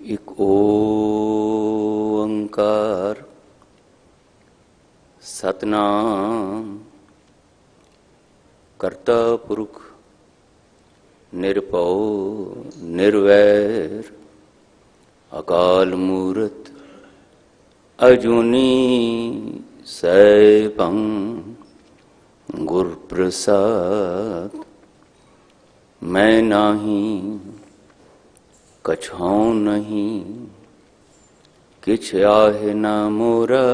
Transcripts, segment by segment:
एक ओंकार सतनाम करता पुरख निरभौ निर्वैर अकाल मूरत अजूनी सैभं गुर प्रसाद। मैं नाही कछाऊं नहीं किछ आहे ना मोरा,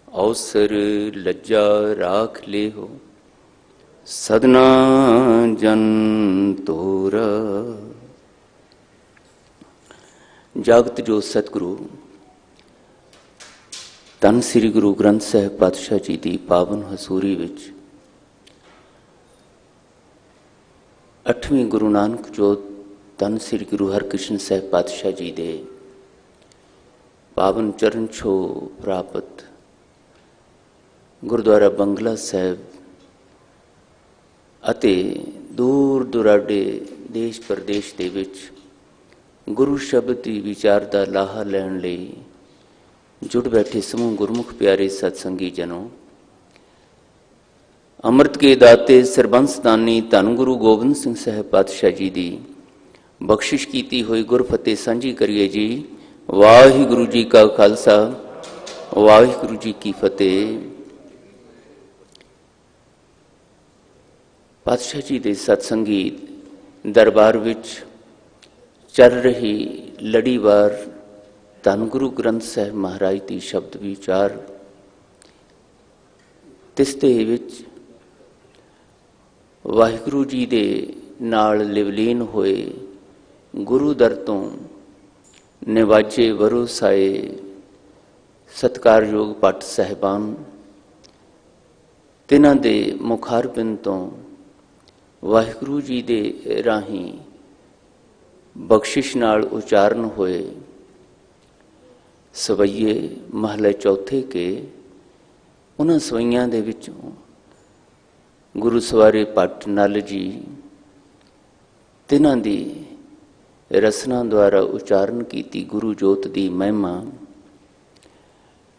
अवसर लज्जा राख ले हो सदना जन तोरा। जागत जो सतगुरु धन श्री गुरु ग्रंथ साहिब पातशाह जी की पावन हसूरी विच 8वीं गुरु नानक जो धन श्री गुरु हरकृष्ण साहिब पातशाह जी दे पावन चरण छो प्राप्त गुरुद्वारा बंगला साहिब अते दूर दुराडे देश प्रदेश दे विच गुरु शब्द की विचार का लाहा लैण लई जुड़ बैठे समूह गुरमुख प्यारे सत्संगी जनों, अमृत के दाते सरबंस दानी धन गुरु गोबिंद सिंह साहिब पातशाह जी की बख्शिश की हुई गुरफतेह सांझी करिए जी। वाहिगुरु जी का खालसा वाहिगुरु जी की फतेह। पातशाह जी के सत्संगी दरबार विच चल रही लड़ीवार धन गुरु ग्रंथ साहिब महाराज की शब्द विचार तिसते विच वाहिगुरु जी दे नाल लिवलीन होए गुरु दर तो निवाजे वरोसाए सत्कारयोग पट साहिबान तिन्हां दे मुखारबिंद तो वाहिगुरु जी दे राही बख्शिश नाल उचारण होए सवैये महले चौथे के उन्हां सवैयां दे विचों गुरु सवारे पट नल जी तिन्हां दी रसना द्वारा उचारण की गुरु जोत की महिमा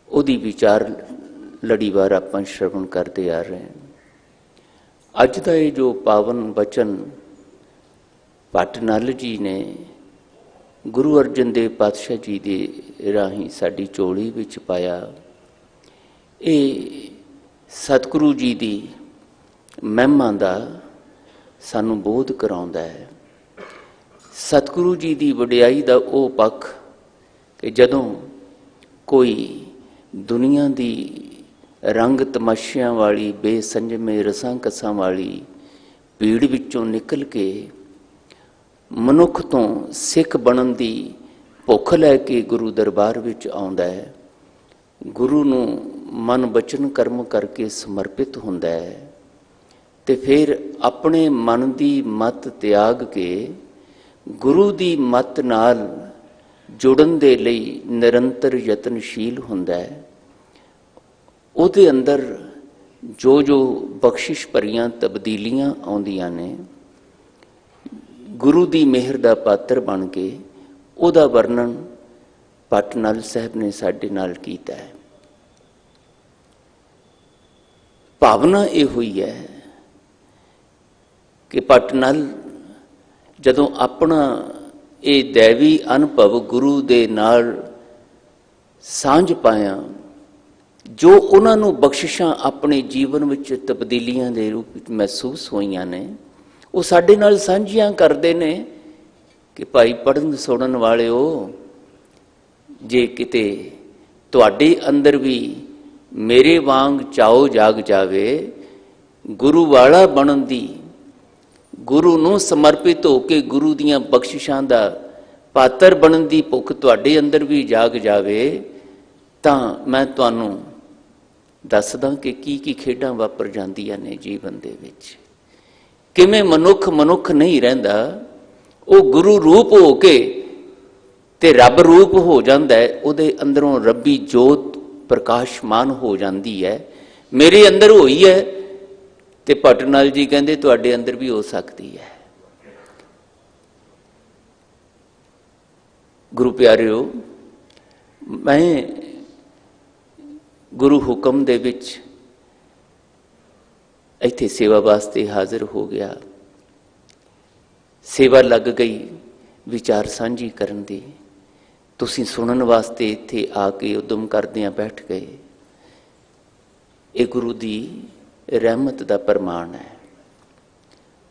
उहदी विचार लड़ीवार आपां श्रवण करते आ रहे हैं। अज का ये जो पावन वचन पट नल जी ने गुरु अर्जन देव पातशाह जी के राही साडी चोली विच पाया, ये सतगुरु जी की महिमा का सानू बोध कराउंदा है। सतगुरु जी की वडियाई का वो पख कि जदों कोई दुनिया की रंग तमाशियां वाली बेसंजमे रसां कसां वाली भीड़ विचों निकल के मनुख तो सिख बनन की भुख लैके गुरु दरबार विच आउंदा है, गुरु नूं मन बचन कर्म करके समर्पित हुंदा है ते फिर अपने मन की मत त्याग के गुरु की मत नाल जुड़न दे लई निरंतर यतनशील हुंदा है। उहदे अंदर जो जो बख्शिश भरियां तब्दीलियां आउंदियां ने गुरु की मेहर का पात्र बन के उहदा वर्णन पट नल साहब ने साडे नाल कीता है। भावना ये हुई है कि पट नल जदों अपना ये दैवी अनुभव गुरु दे नाल सांझ पाया, जो उन्होंने बख्शिशां अपने जीवन विच तब्दीलियां दे रूप विच महसूस होईयां ने वो साडे नाल सांझियां करदे ने कि भाई पढ़न सुनन वाले हो, जे किते तुहाडे अंदर भी मेरे वांग चाओ जाग जावे गुरु वाला बनन दी, गुरु नूं समर्पित होके गुरु दियां बख्शिशां दा पात्र बनन दी भुख तुहाडे अंदर भी जाग जावे, तां मैं तुहानूं दसदा कि की खेडां वापर जांदियां ने जीवन दे विच। किवें मनुख मनुख नहीं रहिंदा, वो गुरु रूप हो के ते रब रूप हो जांदा है, उहदे अंदरों रब्बी जोत प्रकाशमान हो जाती है। मेरे अंदर होई है ते भट नल जी कहंदे तुहाडे अंदर भी हो सकती है। गुरु प्यारिओ, मैं गुरु हुक्म दे विच इत्थे सेवा वास्ते हाजिर हो गया। सेवा लग गई विचार सांझी करन दी, तुसीं सुनन वास्ते इत्थे आके उद्यम करदियां बैठ गए। ये गुरु दी रहमत दा प्रमाण है।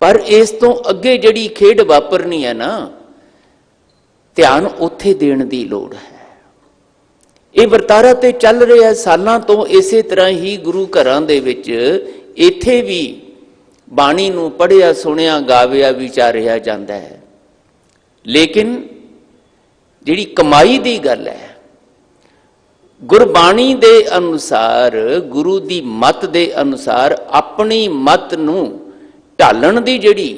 पर इस तो अगे जिहड़ी खेड वापरनी है ना, ध्यान उत्थे देण दी लोड़ है। ये वरतारा ते चल रहा सालां तो इसे तरह ही गुरु घरां दे विच इत्थे भी बाणी नूं पढ़िया सुनिया गाविया विचारिया जाता है। लेकिन जिहड़ी कमाई दी गल है, गुरबाणी दे अनुसार, गुरु दी मत दे अनुसार अपनी मत नूं ढालण दी जिहड़ी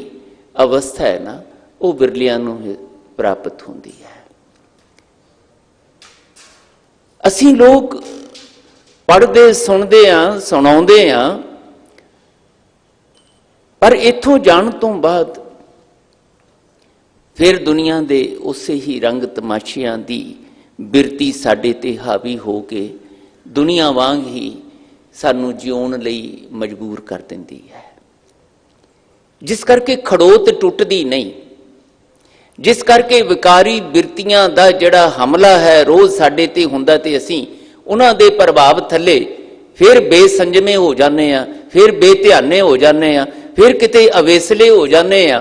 अवस्था है ना, वो बिरलियां नूं प्राप्त होंदी है। असीं लोग पढ़ते सुनते हाँ, सुणाउंदे हाँ, पर इत्थों जाण तो बाद फिर दुनिया दे उसे ही रंग तमाशियां दी बिरती साडे ते हावी हो के दुनिया वांग ही सानू जिउण लई मजबूर कर दिंदी है। जिस करके खड़ोत टुटदी नहीं, जिस करके विकारी बिरतियां दा जिहड़ा हमला है रोज़ साडे ते हुंदा ते असीं उन्हां दे प्रभाव थल्ले फिर बेसंजमे हो जाने आ, फिर बेध्याने हो जाने आ, फिर किते अवेसले हो जाने आ।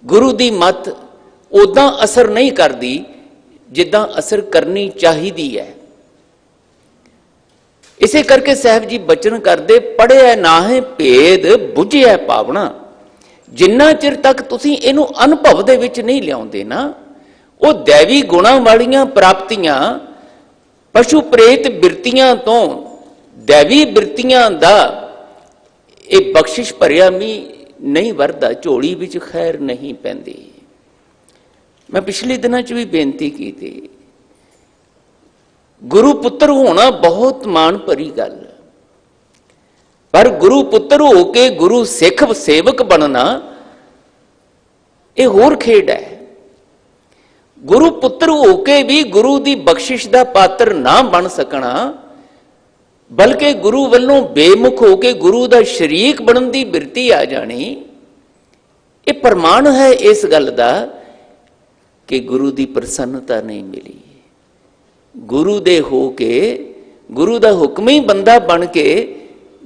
गुरु दी मत उदां असर नहीं करती जिदां असर करनी चाहिदी है। इसे करके साहब जी बचन करते, पढ़िया ना है भेद बुझिया भावना। जिन्ना चिर तक तुसीं इहनू अनुभव दे विच नहीं लियाउंदे ना, वो दैवी गुणां वालियां प्राप्तियां पशु प्रेत बिरतियां तो दैवी बिरतियां दा ये बख्शिश भरिया भी नहीं वरदा, झोली विच खैर नहीं पैंदी। मैं पिछले दिनों च भी बेनती की थी, गुरु पुत्र होना बहुत मान भरी गल, पर गुरु पुत्र होके गुरु सिख सेवक बनना यह होर खेड है। गुरु पुत्र होके भी गुरु की बख्शिश का पात्र ना बन सकना, बल्कि गुरु वालों बेमुख होके गुरु का शरीक बनने की बिरती आ जानी, ये प्रमाण है इस गल का कि गुरु की प्रसन्नता नहीं मिली। गुरु दे होके गुरु का हुक्म ही बंदा बन के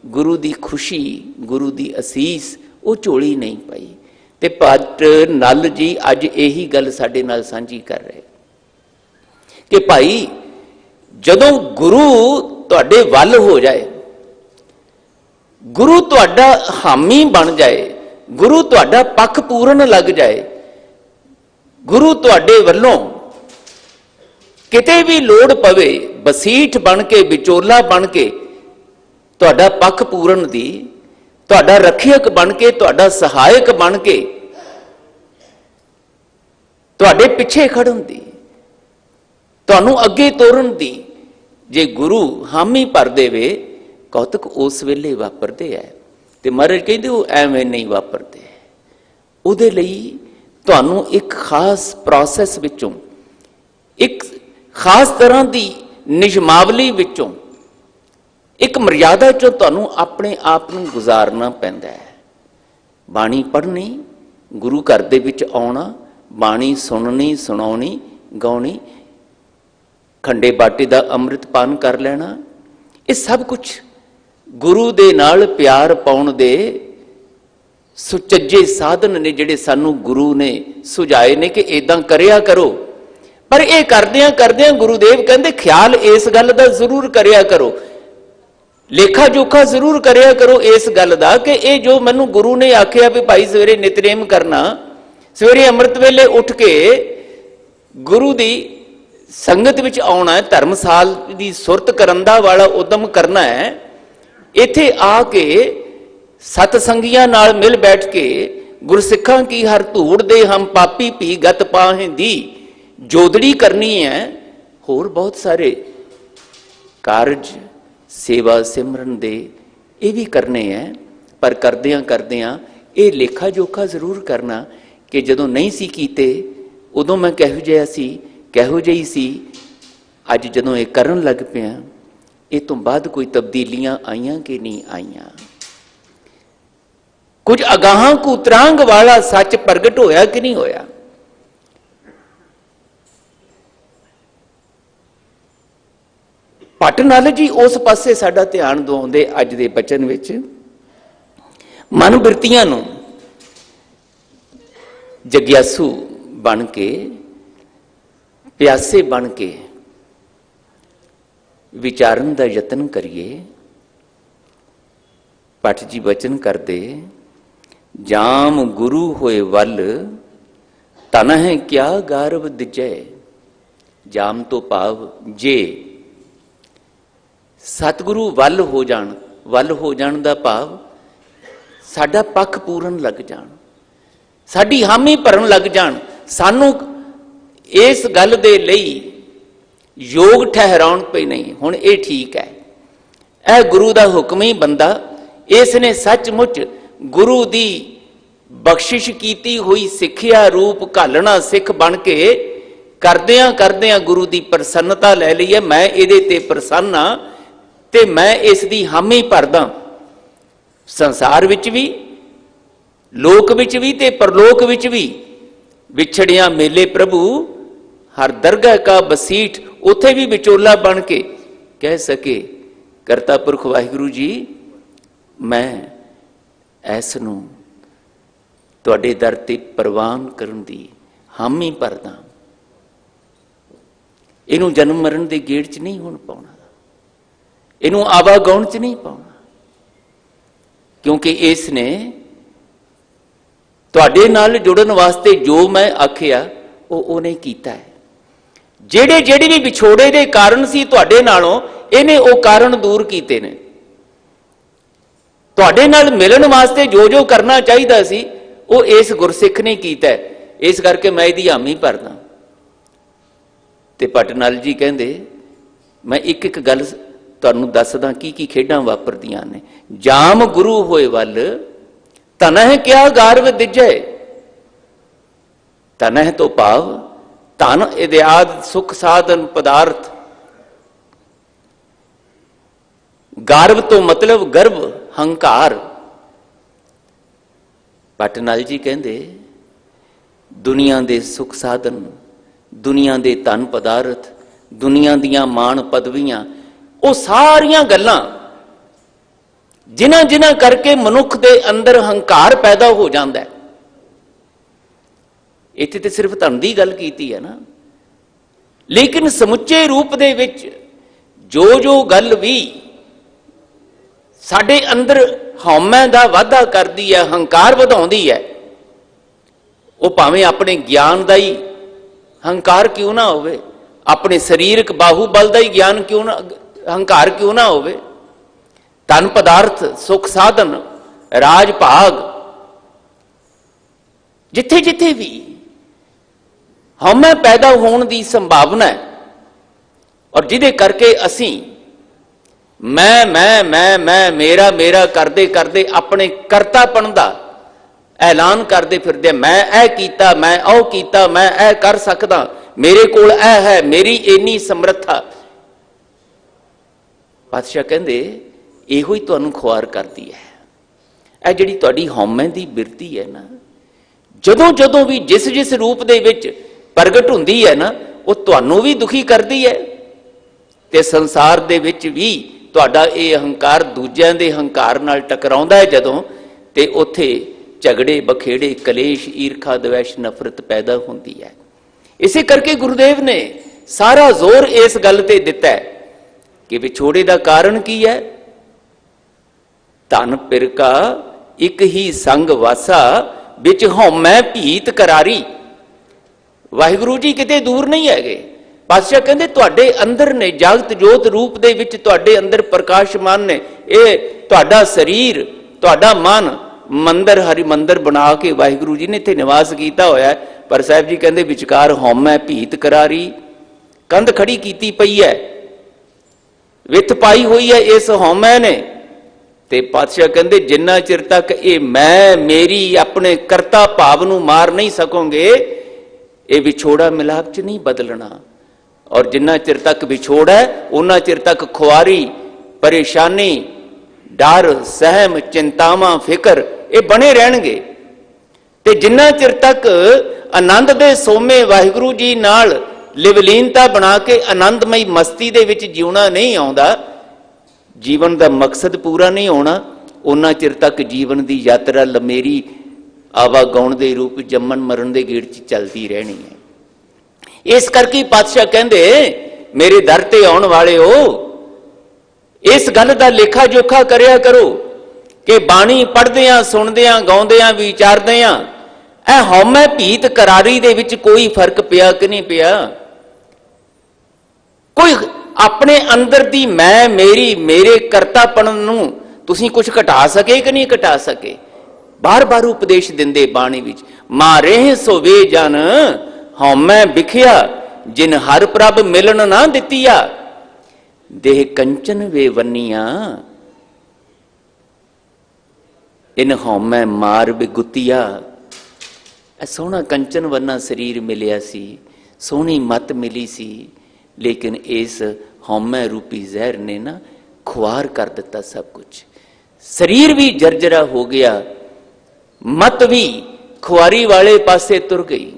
गुरु की खुशी, गुरु की असीस वो झोली नहीं पाई। ते भट्ट नल जी अज यही गल साडे नाल सांझी कर रहे कि भाई जदों गुरु तुहाडे वल हो जाए, गुरु तुहाडा हामी बन जाए, गुरु तुहाडा पक्ष पूरन लग जाए, गुरु तुहाडे वल्लों किते भी लोड़ पवे बसीठ बन के विचोला बन के तुहाडा पक्ष पूरन दी, तुहाडा रखियक बन के, तुहाडा सहायक बन के तुहाडे पिछे खड़न दी, तुहानू अगे तोरन दी जे गुरु हामी भर देवे, कौतक उस वेले वापरदे है। ते महाराज कहंदे वो एवें नहीं वापरदे। उहदे लई तुहानू एक खास प्रोसैस विचों, एक खास तरह की नियमावली विचों, एक मर्यादा चों तुहानू अपने आप नू गुजारना पैंदा है। बाणी पढ़नी, गुरु घर दे विच आउणा, बाणी सुननी, सुणाउणी, गाउणी, खंडे बाटे दा अमृत पान कर लेना, ये सब कुछ गुरु दे नाल प्यार पाउण दे सुचज्जे साधन ने जिहड़े सानू गुरु ने सुझाए ने कि इदां करिया करो। पर यह करदियां करदियां गुरुदेव कहंदे ख्याल इस गल दा जरूर करिया करो, लेखा जोखा जरूर करिया करो इस गल दा कि ये जो मैनू गुरु ने आखिया भी भाई सवेरे नितनेम करना, सवेरे अमृत वेले उठ के गुरु दी संगत विच आउणा है, धर्मसाल दी सुरत करन दा वाला उद्यम करना है, इत्थे आके सतसंगियां नाल मिल बैठ के गुरसिखां की हर धूड़ दे हम पापी पी गत पाहें दी जोदड़ी करनी है। होर बहुत सारे कारज सेवा सिमरन दे ये भी करने हैं, पर करदियां करदियां ये लेखा जोखा जरूर करना कि जदों नहीं सी कीते उदों मैं किहो जिहा सी, किहो जिही सी, अज जदों ये करन लग पिया, इस तो बाद कोई तब्दीलियां आईयां कि नहीं आईयां? कुछ अगाहां को उतरांग वाला सच प्रगट होया कि नहीं होया? भट्ट नल जी उस पासे साडा ध्यान दवाउंदे अज दे बचन विच। मन बिरतियां नूं जग्यासू बन के, प्यासे बन के विचारन का यतन करिए। भट्ट जी वचन करदे, जाम गुरु होए वल, तन है क्या गारव दिजै। जाम तो भाव जे सतगुरु वल हो जाण दा भाव साडा पक्ष पूरन लग जाण, साडी हामी भरन लग जाण, सानू इस गल दे लई योग ठहराउण पे नहीं। हुण ये ठीक है, यह गुरु दा हुक्म ही बंदा, इसने सचमुच गुरु दी बख्शिश कीती हुई सिक्ख्या रूप घालना सिख बन के करदियां करदियां गुरु दी प्रसन्नता लै लई है। मैं इहदे ते प्रसन्न हां ते मैं इस दी हामी भरदा, संसार विच भी, लोक विच भी ते परलोक विच भी। विछड़िया मेले प्रभु हर दरगाह का बसीठ, उथे भी विचोला बन के कह सके, करता पुरख वाहिगुरू जी मैं ऐस नूं तुहाडे दर ते प्रवान करन दी हामी भरदा। इनू जन्म मरण दे गेड़ च नहीं होण पाउणा, इनू आवागौण च नहीं पाउणा, क्योंकि इसने तुहाडे नाल जुड़न वास्ते जो मैं आखिया उहने कीता है। जेड़े जेड़े भी विछोड़े दे कारण सी तुहाडे नालों, इहने वो कारण दूर कीते ने। तुहाडे नाल मिलन वास्ते जो जो करना चाहिदा सी वो इस गुरसिख ने कीता है, इस करके मैं इहदी हामी भरदा। ते भट्ट नल जी कहंदे, मैं एक एक गल तुहानूं दसदा की खेडां वापरदियां ने। जाम गुरु होए वल, तनह क्या गारव दिजै। तनह तो भाव धन इत्यादि सुख साधन पदार्थ, गार्व तो मतलब गर्व हंकार। भट्ट नल जी कहंदे, दुनिया दे सुख साधन, दुनिया दे धन पदार्थ, दुनिया दियां मान पदवियां, वो सारियां गल्लां जिन्हां जिन्हां करके मनुख दे अंदर हंकार पैदा हो जाता है। इत्थे ते सिर्फ धन की गल कीती है ना, लेकिन समुचे रूप दे विच जो जो गल भी साडे अंदर हौमै दा वाधा करदी है, हंकार वधाउंदी है, वो भावें अपने ज्ञान दा ही हंकार क्यों ना होवे, अपने शरीरक बाहूबल दा ही ज्ञान क्यों ना हंकार क्यों ना होवे, धन पदार्थ सुख साधन राज भाग, जिथे जिथे भी हमें पैदा होने की संभावना है, और जिदे करके असी मैं मेरा मेरा करते करते अपने करतापन का ऐलान करते फिरदे, मैं ऐ कीता, मैं ओ कीता, मैं ऐ कर सकदा, मेरे कोल ऐ है, मेरी इन्नी समर्था। पातशाह कहंदे इहो ही तुहानूं खुआर करती है। ਇਹ ਜਿਹੜੀ ਤੁਹਾਡੀ ਹਉਮੈ ਦੀ ਬਿਰਤੀ है ना, ਜਦੋਂ ਜਦੋਂ भी जिस जिस रूप ਦੇ ਵਿੱਚ प्रगट ਹੁੰਦੀ है ना, वो ਤੁਹਾਨੂੰ भी दुखी करती है, ਤੇ संसार ਦੇ ਵਿੱਚ भी ਤੁਹਾਡਾ ਇਹ ਹੰਕਾਰ ਦੂਜਿਆਂ ਦੇ ਹੰਕਾਰ ਨਾਲ ਟਕਰਾਉਂਦਾ ਹੈ ਜਦੋਂ, ਤੇ ਉੱਥੇ ਝਗੜੇ ਬਖੇੜੇ ਕਲੇਸ਼ ਈਰਖਾ ਦਵੈਸ਼ ਨਫ਼ਰਤ ਪੈਦਾ ਹੁੰਦੀ है। इसे करके गुरुदेव ने सारा जोर इस गल ते दिता है कि विछोड़े का कारण की है, धन पिर का एक ही संग वासा, बिच हौमै भीत करारी। वाहिगुरु जी किते दूर नहीं है। पातशाह कहते तुहाडे अंदर ने, जागत जोत रूप दे विच तुहाडे अंदर प्रकाशमान ने, ये तुहाडा शरीर तुहाडा मन मंदिर हरि मंदिर बना के वाहिगुरु जी ने इत्थे निवास किया होया है। पर साहब जी कहते विचकार हौमै भीत करारी, कंध खड़ी कीती पई है, विथ पाई हुई है इस हौमै ने। ते पातशाह कहते जिन्ना चिर तक ये मैं मेरी अपने करता भाव नूं मार नहीं सकोगे, ये विछोड़ा मिलाप च नहीं बदलना। और जिन्ना चिर तक विछोड़ है उन्ना चिर तक खुआरी, परेशानी, डर, सहम, चिंतावां, फिक्र ये बने रहणगे। ते जिन्ना चिर तक आनंद दे सोमे वाहिगुरू जी नाल लिवलीनता बना के आनंदमई मस्ती दे विच जीवना नहीं आउंदा, जीवन का मकसद पूरा नहीं होना, उन्ना चिर तक जीवन की यात्रा लमेरी आवागौण के रूप जम्मन मरण के गेड़ च चलती रहनी है। इस करके पातशाह कहंदे मेरे दर ते आउण वाले हो, इस गल का लेखा जोखा करया करो कि बाणी पढ़दियां, सुनदियां, गाउंदियां, विचारदियां ऐ हौमै भीत करारी दे विच कोई फर्क पिया कि नहीं पिया। कोई अपने अंदर दी मैं, मेरी, मेरे करतापन नूं तुसीं कुछ घटा सके कि नहीं घटा सके। बार बार उपदेश दिंदे बाणी विच, मारे सो वे जन हौमै बिखिया जिन हर प्रभ मिलन ना दितिया, देह कंचन वे वन्निया इन हौमै मार बिगुतिया। सोहना कंचन वन्ना शरीर मिलिया सी, सोहनी मत मिली सी, लेकिन इस हौमै रूपी जहर ने ना खुआर कर दिता सब कुछ। शरीर भी जर्जरा हो गया, मत भी खुआरी वाले पासे तुर गई।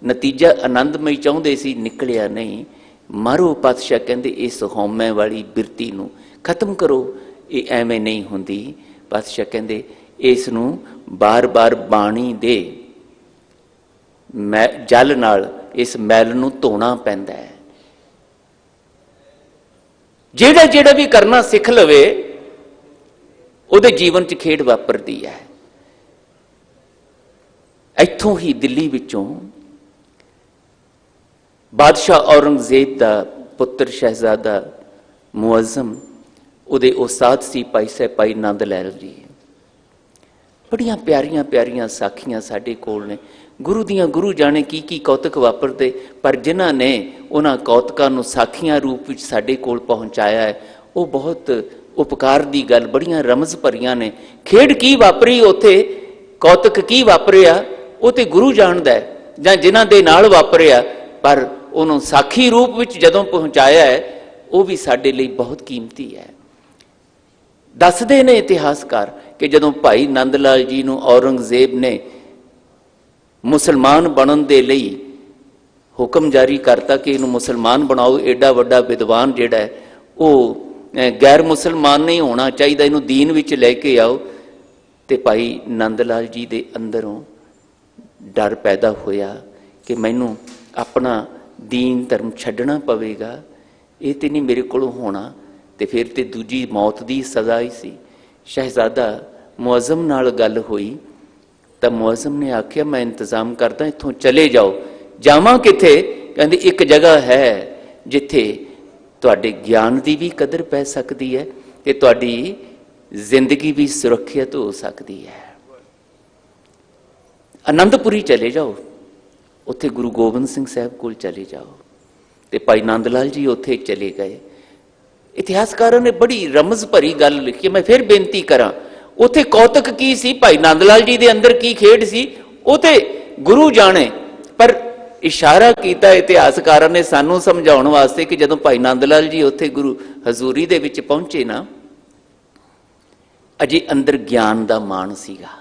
नतीजा आनंदमई चाहते सी, निकलिया नहीं। मारो पातशाह कहते इस हौमै वाली बिरती नूं खत्म करो, ये एवें नहीं होंदी। पातशाह कहते इस नूं बार बार बाणी दे जल नाल इस मैल नूं धोना पैंदा है। जेड़ा जेड़ा भी करना सिख लवे उहदे जीवन च खेड वापरदी है। इत्थों ही दिल्ली विचों बादशाह औरंगजेब का पुत्र शहजादा मुअज्जम, उहदे उस्ताद सी भाई साहब भाई नंद लैल जी। बड़ियां प्यारियां प्यारियां साखियां साडे कोल ने। गुरु दियां गुरु जाने की कौतक वापरते, पर जिन्हां ने उन्हां कौतकां नूं साखियां रूप विच साडे कोल पहुंचाया है, वो बहुत उपकार दी गल, बड़ियां रमज भरियां ने। खेड की वापरी उत्थे, कौतक की वापरिया वो ते गुरु जाणदा है, जां जिन्हां दे नाल वापरिया, पर उन्होंने साखी रूप विच जदों पहुंचाया है वो भी साडे लई बहुत कीमती है। दसदे ने इतिहासकार कि जदों भाई नंद लाल जी नूं औरंगजेब ने मुसलमान बनन दे लई हुक्म जारी करता कि इनू मुसलमान बनाओ, एडा वड्डा विद्वान जिहड़ा है वो गैर मुसलमान नहीं होना चाहिए, इनू दीन विच लैके आओ। ते भाई नंद लाल जी दे अंदरों डर पैदा होया कि मैनू अपना दीन धर्म छड्डना पवेगा, ये तो नहीं मेरे कोलों होना। तो फिर तो दूजी मौत की सज़ा ही सी। शहजादा मुअज्जम नाल गल हुई तो मुअज्जम ने आख्या मैं इंतजाम करदा, इत्थों चले जाओ। जावां किथे? कहंदे एक जगह है जिथे तुहाडे ज्ञान की भी कदर पै सकती है ते तुहाडी जिंदगी भी सुरक्षित हो सकती है। आनंदपुरी चले जाओ, उत्थे गुरु गोबिंद सिंह साहब कोल चले जाओ। तो भाई नंद लाल जी उत्थे चले गए। इतिहासकारों ने बड़ी रमज भरी गल लिखी, मैं फिर बेनती करा, उत्थे कौतक की सी, भाई नंद लाल जी दे अंदर की खेड सी, उत्थे गुरु जाने। पर इशारा किया इतिहासकारों ने सानू समझाउण वास्ते कि जदों भाई नंद लाल जी उत्थे गुरु हजूरी दे विच पहुंचे ना, अजे अंदर ज्ञान का मान सीगा,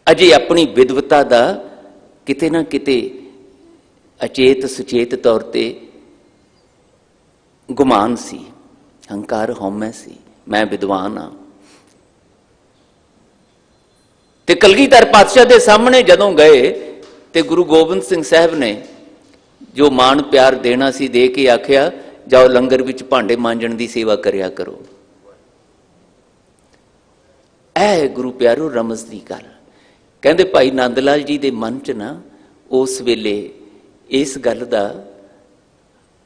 अजे अपनी विद्वता का किते ना किते अचेत सुचेत तौर ते गुमान सी, हंकार हौमै सी, मैं विद्वान हाँ। ते कलगीधर पातशाह के सामने जदों गए तो गुरु गोबिंद सिंह साहब ने जो मान प्यार देना सी दे के आख्या, जाओ लंगर विच भांडे मांजण की सेवा करया करो। ऐ गुरु प्यारो रमज की गल। कहते भाई नंद लाल जी के मन च ना उस वेले इस गल का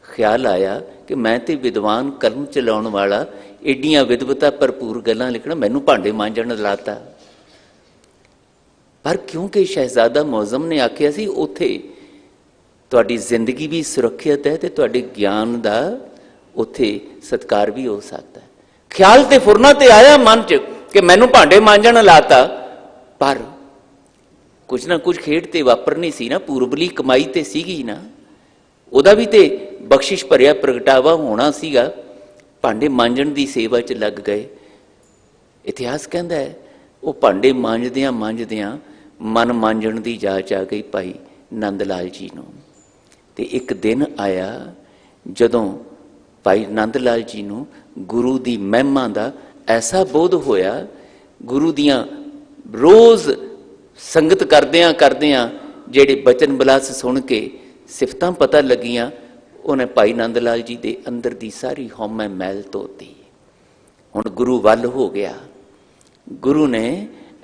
ख्याल आया कि मैं तो विद्वान कलम चलाउण वाला एडियां विद्वता भरपूर गल्लां लिखना, मैनू भांडे मांजण लाता। पर क्योंकि शहजादा मुअज्जम ने आख्या सी उत्थे तुहाडी जिंदगी भी सुरक्षित है तो तुहाडे ज्ञान का उत्थे सत्कार भी हो सकता है। ख्याल तो फुरना तो आया मन च कि मैनू भांडे मांजण लाता, पर कुछ ना कुछ खेड ते वापरनी सी ना, पूर्वली कमाई ते सीगी ना, ਉਹਦਾ भी तो बख्शिश भरिया प्रगटावा होना सीगा। भांडे मांजण की सेवा च लग गए। इतिहास कहता है वो भांडे मांजदियां मांजदियां मन मांजण की जाच आ गई भाई नंद लाल जी नूं। ते एक दिन आया जदों भाई नंद लाल जी नूं गुरु की महिमा का ऐसा बोध होया, गुरु दियां रोज़ संगत करदियां करदियां जेड़े बचन बिलास सुन के सिफतां पता लगियां, उन्हें भाई नंद लाल जी के अंदर की सारी हौमै मैल धोती। हुण गुरु वल हो गया। गुरु ने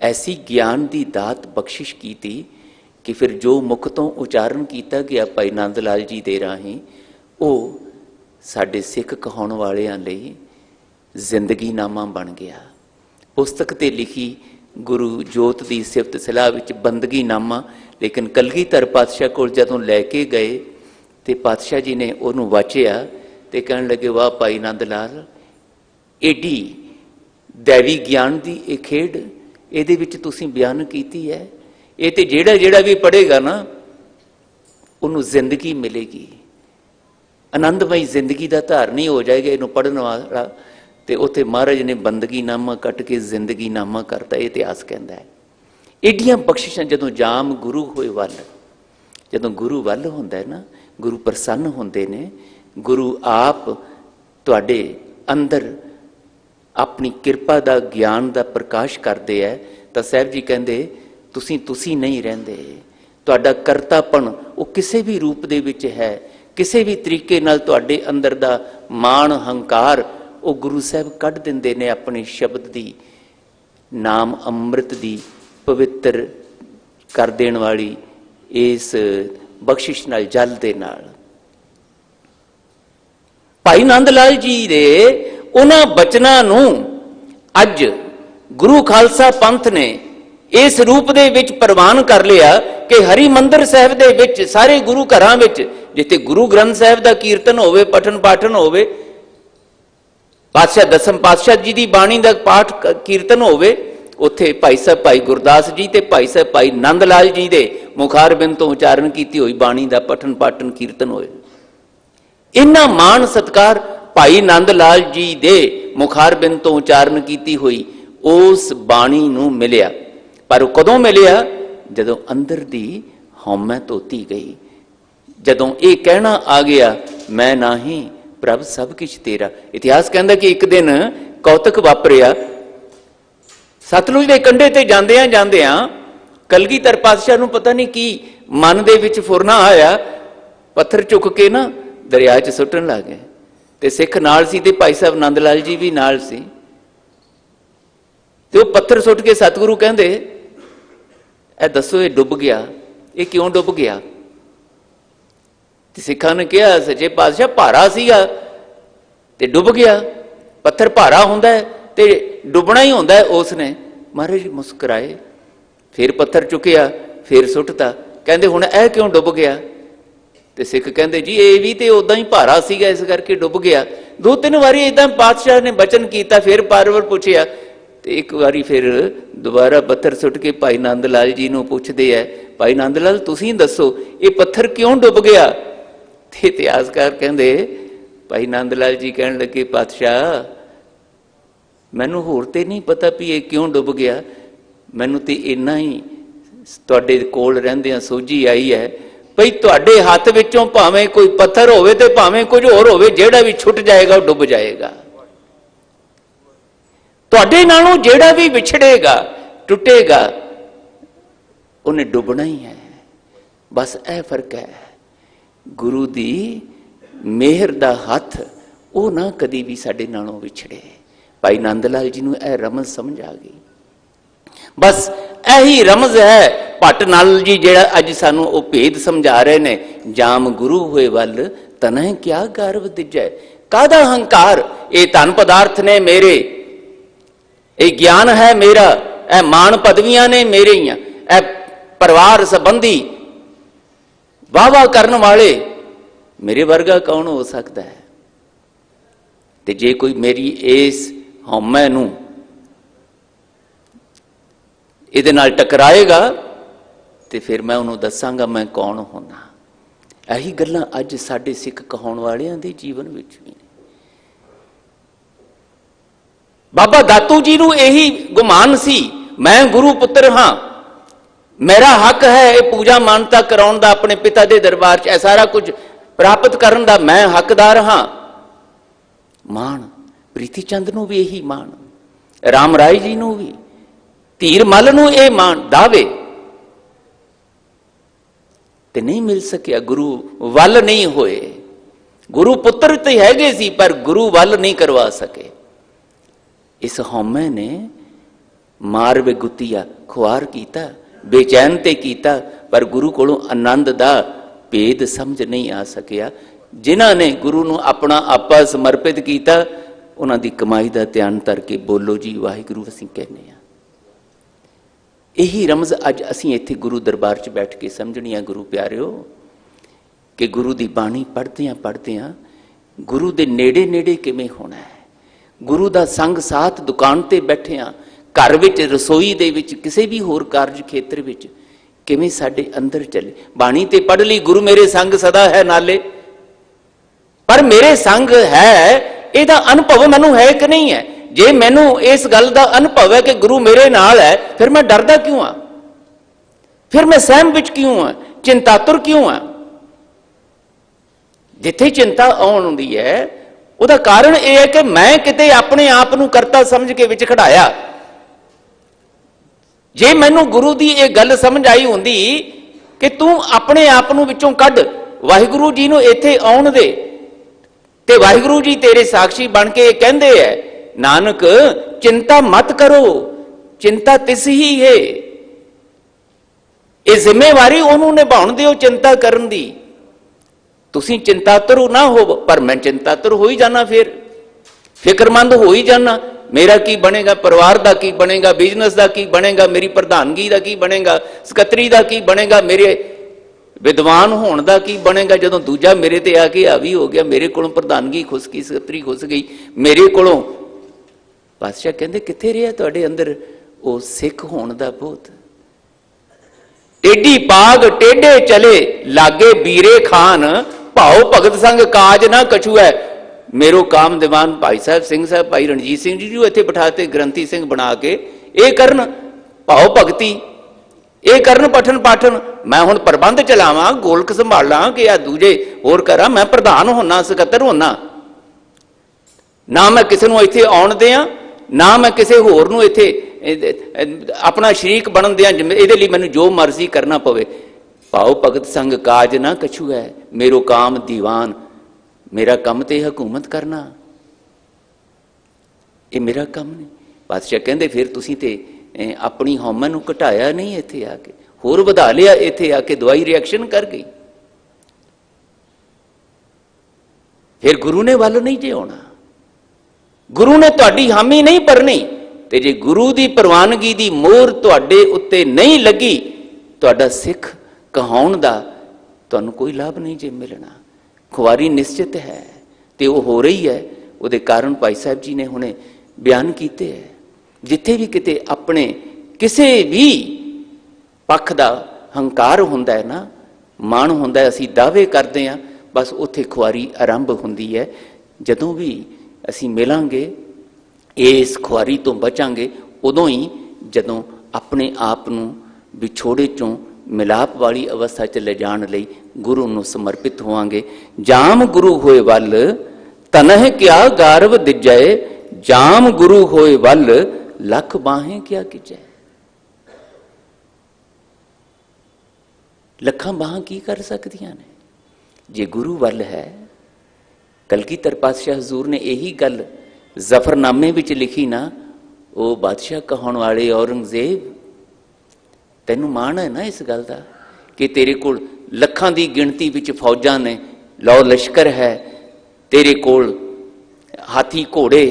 ऐसी ज्ञान की दात बख्शिश की थी कि फिर जो मुख तो उचारण किया गया भाई नंद लाल जी दे राही, वो साडे सिख कहाउण वालियां लई जिंदगी नामा बन गया। पुस्तक ते लिखी गुरु जोत की सिफत सलाह विच बंदगी नामा, लेकिन कलगीधर पातशाह कोल जदों लैके गए तो पातशाह जी ने उन्होंने वाचिया तो कहन लगे, वाह भाई नंद लाल, एडी दैवी ज्ञान की ये खेड ये तुसीं बयान की है, ये तो जेड़ा जेड़ा भी पढ़ेगा ना उन्होंने जिंदगी मिलेगी, आनंदमई जिंदगी का धारनी हो जाएगा इनू पढ़ने वाला। तो उत्थे महाराज ने बंदगी नामा कट के जिंदगी नामा करता, इतिहास कहता है। एडियां बख्शिशां जदों जाम गुरु होए वल, जदों गुरु वल हुंदा है ना, गुरु प्रसन्न हुंदे ने, गुरु आप तुहाडे अंदर अपनी किरपा का ज्ञान का प्रकाश करते हैं, तो साहब जी कहते तुसी नहीं रहिंदे, तुहाडा करतापन वो किसी भी रूप दे विच है, किसी भी तरीके नाल तुहाडे अंदर दा मान हंकार वो गुरु साहब कढ़ दिंदे ने अपने शब्द दी नाम अमृत दी पवित्र कर देण वाली इस बख्शिश नाल जल दे नाल। भाई नंद लाल जी दे उन्हां बचनां नूं अज गुरु खालसा पंथ ने इस रूप दे विच प्रवान कर लिया कि हरिमंदिर साहिब दे विच सारे गुरु घरां विच जिथे गुरु ग्रंथ साहिब दा कीर्तन होवे, पठन पाठन होवे, पातशाह दसम पातशाह जी की बाणी का पाठ कीर्तन होवे, उत्थे भाई साहब भाई गुरदास जी ते भाई साहब भाई नंद लाल जी दे मुखारबिंद तो उचारण की हुई बाणी का पठन पाठन कीर्तन होए। इन्ना मान सत्कार भाई नंद लाल जी दे मुखारबिंद तो उचारण की हुई उस बाणी नूं मिलिया। पर कदों मिलिया? जदों अंदर दी हौमै धोती गई, जदों ये कहना आ गया मैं नाही प्रभ सब किछ तेरा। इतिहास कहता कि एक दिन कौतक वापरिया, सतलुज के कंढे ते जांदियां जांदियां कलगीधर पातशाह नूं पता नहीं की मन दे विच फुरना आया, पत्थर चुक के ना दरिया च सुट्टन लग गए। ते सिख नाल सी ते भाई साहब नंद लाल जी भी नाल सी, ते वो पत्थर सुट के सतगुरु कहंदे ए दसो ये डुब गया, ये क्यों डुब गया? सिखा ने कहा सच्चे पातशाह भारा सीगा ते डुब गया, पत्थर भारा हुंदा है ते डुबना ही हुंदा है। उसने महाराज मुस्कुराए, फिर पत्थर चुकिया, फिर सुटता, कहंदे हुण ऐ क्यों डुब गया? ते सिख कहंदे जी ये भी तो उदां ही भारा सीगा इस करके डुब गया। दो तीन बारी इदां पातशाह ने बचन किया, फिर बार-बार पूछिया, तो एक बारी फिर दोबारा पत्थर सुट के भाई नंद लाल जी नूं पुछदे है, भाई नंद लाल तुसीं दसो ये पत्थर क्यों डुब गया? ते इतिहासकार कहंदे भाई नंद लाल जी कहन लगे पातशाह मैनू होर ते नहीं पता भी ये क्यों डुब गया, मैनू तो इन्ना ही तुहाडे कोल रहिंदियां सोझी आई है भई तुहाडे हथ विचों भावें कोई पत्थर होवे ते भावें कुछ होर होवे, जेड़ा भी छुट जाएगा वो डुब जाएगा। तुहाडे नालों जेड़ा भी विछड़ेगा टुटेगा उन्हें डुबना ही है। बस यह फर्क है, गुरु दी मेहर दा हथ वो ना कदी भी साडे नालों विछड़े। भाई नंद लाल जी नूं यह रमज समझ आ गई। बस यही रमज है भट्ट नाल जी जेड़ा अज सानू वो भेद समझा रहे ने, जाम गुरु होए वल तनह क्या गर्व दिजै, कादा हंकार, ये धन पदार्थ ने मेरे, ये ज्ञान है मेरा, ए मान पदवियां ने मेरियां, ए परिवार संबंधी वाह वाह करने वाले मेरे वर्गा कौन हो सकता है? ते जे कोई मेरी इस हौमै नूं इहदे नाल टकराएगा तो फिर मैं उन्होंने दसांगा मैं कौन होना। यही गल्लां अज साडे सिख कहाउण वालियां दे जीवन विच भी ने। बाबा दातू जी नूं यही गुमान सी, मैं गुरु पुत्र हाँ, मेरा हक है ये पूजा मानता कराउण दा अपने पिता दे दरबार च, सारा कुछ प्राप्त करन दा मैं हकदार हाँ। मान प्रीति चंद नूं भी यही मान, राम राय जी नूं भी, धीर मल नूं ये मान दावे ते नहीं मिल सकिया। गुरु वल नहीं होए, गुरु पुत्र ते हैगे सी पर गुरु वल नहीं करवा सके। इस हौमे ने मार वे गुत्तिया खुआर कीता, बेचैन ते कीता, पर गुरु कोलों आनंद दा भेद समझ नहीं आ सकिया। जिन्हां ने गुरु नूं अपना आपा समर्पित कीता, उन्हां दी कमाई दा ध्यान करके बोलो जी वाहिगुरू असीं कहने आ। यही रमज अज असीं इत्थे गुरु दरबार च बैठ के समझनी आ। गुरु प्यारिओ, कि गुरु दी बाणी पढ़दियां गुरु दे नेड़े नेड़े किवें होना है। गुरु दा संग साथ दुकान ते बैठे आ, घर विच रसोई दे विच किसी भी होर कारज खेत्र विच किवें साडे अंदर चले। बाणी ते पढ़ ली गुरु मेरे संग सदा है नाले, पर मेरे संग है इहदा अनुभव मैनूं है कि नहीं है। जे मैनूं इस गल का अनुभव है कि गुरु मेरे नाल है, फिर मैं डरदा क्यों आ, फिर मैं सहम विच क्यों आ, चिंतातुर क्यों आ। जिथे चिंता आउंदी है उहदा कारण यह है कि मैं किते अपने आप नूं करता समझ के विच खड़ाया। जे मैनूं गुरु की यह गल समझ आई हुंदी कि तू अपने आप नूं विचों कढ, वाहिगुरू जी नूं इत्थे आउण दे, ते वाहिगुरू जी तेरे साक्षी बन के कहंदे है, नानक चिंता मत करो, चिंता तिस ही है। ये जिम्मेवारी उन्होंने निभाउण दिओ चिंता करन दी। तुसीं चिंतातुर ना हो, पर मैं चिंतातुर हो ही जाना, फिर फिक्रमंद हो ही जाना। मेरा की बनेगा, परिवार का की बनेगा, बिजनेस का की बनेगा, मेरी प्रधानगी का की बनेगा, सकत्तरी का की बनेगा, मेरे विद्वान होने का की बनेगा। जो दूजा मेरे ते आके हावी हो गया, मेरे को प्रधानगी खुस गई, सकत्तरी खुस गई मेरे को। पातशाह कहते कित्थे रहा तुहाडे अंदर वो सिख होने का बोध। टेढ़ी पाग टेढ़े चले लागे बीरे खान, भाव भगत संग काज ना कछू है। मेरो काम दीवान भाई साहब सिंह साहब, भाई रणजीत सिंह जी जो इत्थे बिठाते ग्रंथी सिंह बना के ये करन भाव भगती, ये करन पठन पाठन, मैं हुण प्रबंध चलावां, गोलक संभाला कि आ दूजे होर करा, मैं प्रधान होना, सकत्तर होना, ना मैं किसी नूं इत्थे आउण दियां, ना मैं किसी होर नूं इत्थे अपना शरीक बनन दियां, इहदे लई मैनूं जो मर्जी करना पवे। भाव भगत संग काज ना कछू है, मेरो काम दीवान, मेरा काम ते हुकूमत करना, ये मेरा काम नहीं। पातशाह कहंदे फिर तुसीं ते अपनी हौमा नूं घटाया नहीं, इत्थे आके होर वधा लिया, इत्थे आके दवाई रिएक्शन कर गई। फिर गुरु ने वल नहीं जे आउणा, गुरु ने तुहाडी हामी नहीं भरनी, ते जे गुरु की प्रवानगी की मोहर तुहाडे उत्ते नहीं लगी, तुहाडा सिख कहाउण दा तुहानूं कोई लाभ नहीं जे मिलना। खुआरी निश्चित है ते वो हो रही है। उहदे कारण भाई साहब जी ने हुणे बयान कीते है, जिथे भी किते अपने किसी भी पक्ष का हंकार हुंदा है ना, मान हुंदा है, असीं दावे करते हैं, बस उत्थे खुआरी आरंभ हुंदी है। जदों भी असीं मिलांगे इस खुआरी तो बचांगे उदों ही जदों अपने आप नूं विछोड़े चों मिलाप वाली अवस्था च ले जाण लई गुरु नूं समर्पित होवांगे। जाम गुरु होए वल तनह क्या गारव दिजै, जाम गुरु होए वल लख बाहें क्या कीजै। लखां बाहां की कर सकदियां ने जे गुरु वल है। कलगीधर पातशाह हजूर ने यही गल जफरनामे विच लिखी ना, वो बादशाह कहाउण वाले औरंगजेब, तैनूं माण है ना इस गल का कि तेरे कोल लखां दी गिणती विच फौजां ने, लौ लश्कर है, तेरे कोल हाथी घोड़े,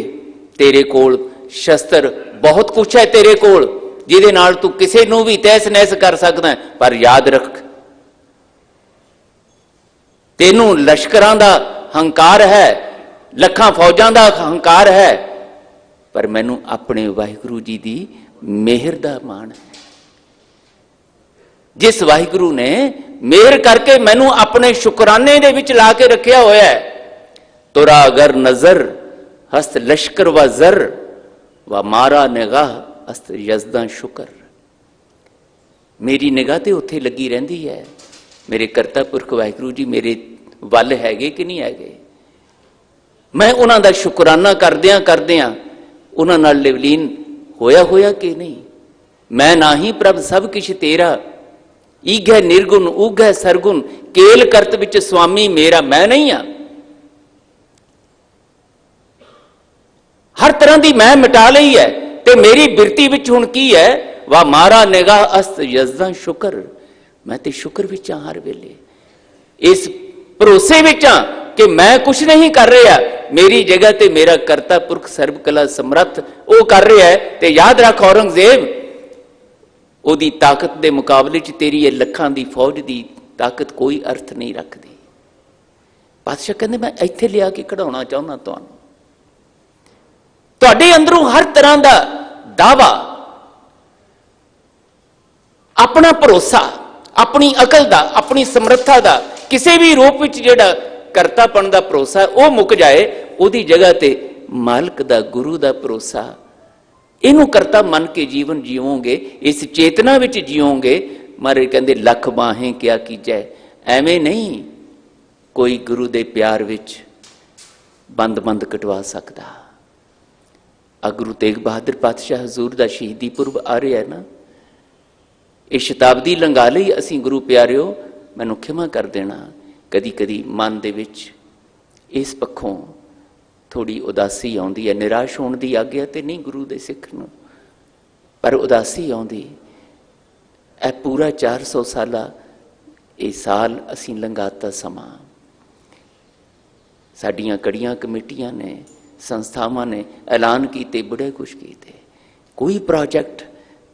तेरे कोल शस्त्र, बहुत कुछ है तेरे कोल जिहदे नाल तू किसी नूं भी तहस नहस कर सकदा है। पर याद रख, तेनूं लश्करां दा हंकार है, लखां फौजां दा हंकार है, पर मैनूं अपने वाहिगुरू जी दी मेहर दा माण है। जिस वाहिगुरु ने मेहर करके मैनू अपने शुकराने दे विच ला के रखिया होया है। तुरा अगर नजर हस्त लश्कर व जर व मारा निगाह हस्त यजदा शुकर। मेरी निगाह तो उत्थे लगी रहिंदी है, मेरे करता पुरख वाहिगुरू जी मेरे वल हैगे कि नहीं हैगे। मैं उन्हां दा शुकराना करदियां करदियां उन्हां नाल लिवलीन होया होया कि नहीं। मैं ना ही प्रभ सब किश तेरा, ईगै निर्गुण उगै सरगुण, केल करत विच स्वामी मेरा। मैं नहीं हाँ, हर तरह की मैं मिटा लई है, ते मेरी बिरती विच हुण की है, वाह मारा निगाह अस्त यजदा शुकर। मैं ते शुक्र विच हां हर वेले, इस भरोसे विच हां कि मैं कुछ नहीं कर रहा, मेरी जगह ते मेरा करता पुरख सर्व कला समर्थ वो कर रहा है। ते याद रख औरंगजेब, ओदी ताकत के मुकाबले च तेरी ये लखां दी फौज की ताकत कोई अर्थ नहीं रखती। पातशाह कहते मैं इत्थे लिया के कढ़ाउणा चाहुंदा तुहानूं, तुहाडे अंदरों हर तरह का दावा, अपना भरोसा, अपनी अकल का, अपनी समर्था का, किसी भी रूप में जिहड़ा करतापन का भरोसा वह मुक जाए, उहदी जगह ते मालिक का गुरु का भरोसा, इनू करता मन के जीवन जीवोगे, इस चेतना विच जीवोगे। मारे कहते लख बाहें क्या कीजै, एवें नहीं कोई गुरु दे प्यार विच बंद बंद कटवा सकता। आ गुरु तेग बहादुर पातशाह हजूर का शहीदी पुरब आ रहा है ना, ये शताब्दी लंघा लई असीं गुरु प्यारिओ मैनूं खिमा कर देना। कदी कदी मन दे विच इस पक्षों थोड़ी उदासी आउंदी है, निराश होने की आग्या तो नहीं गुरु दे सिख नूं, पर उदासी आउंदी। ए पूरा 400 साला ये साल असीं लंघाता समा, साडियां कड़ियां कमेटियां ने, संस्थावां ने ऐलान किए, बड़े कुछ किए, कोई प्रोजेक्ट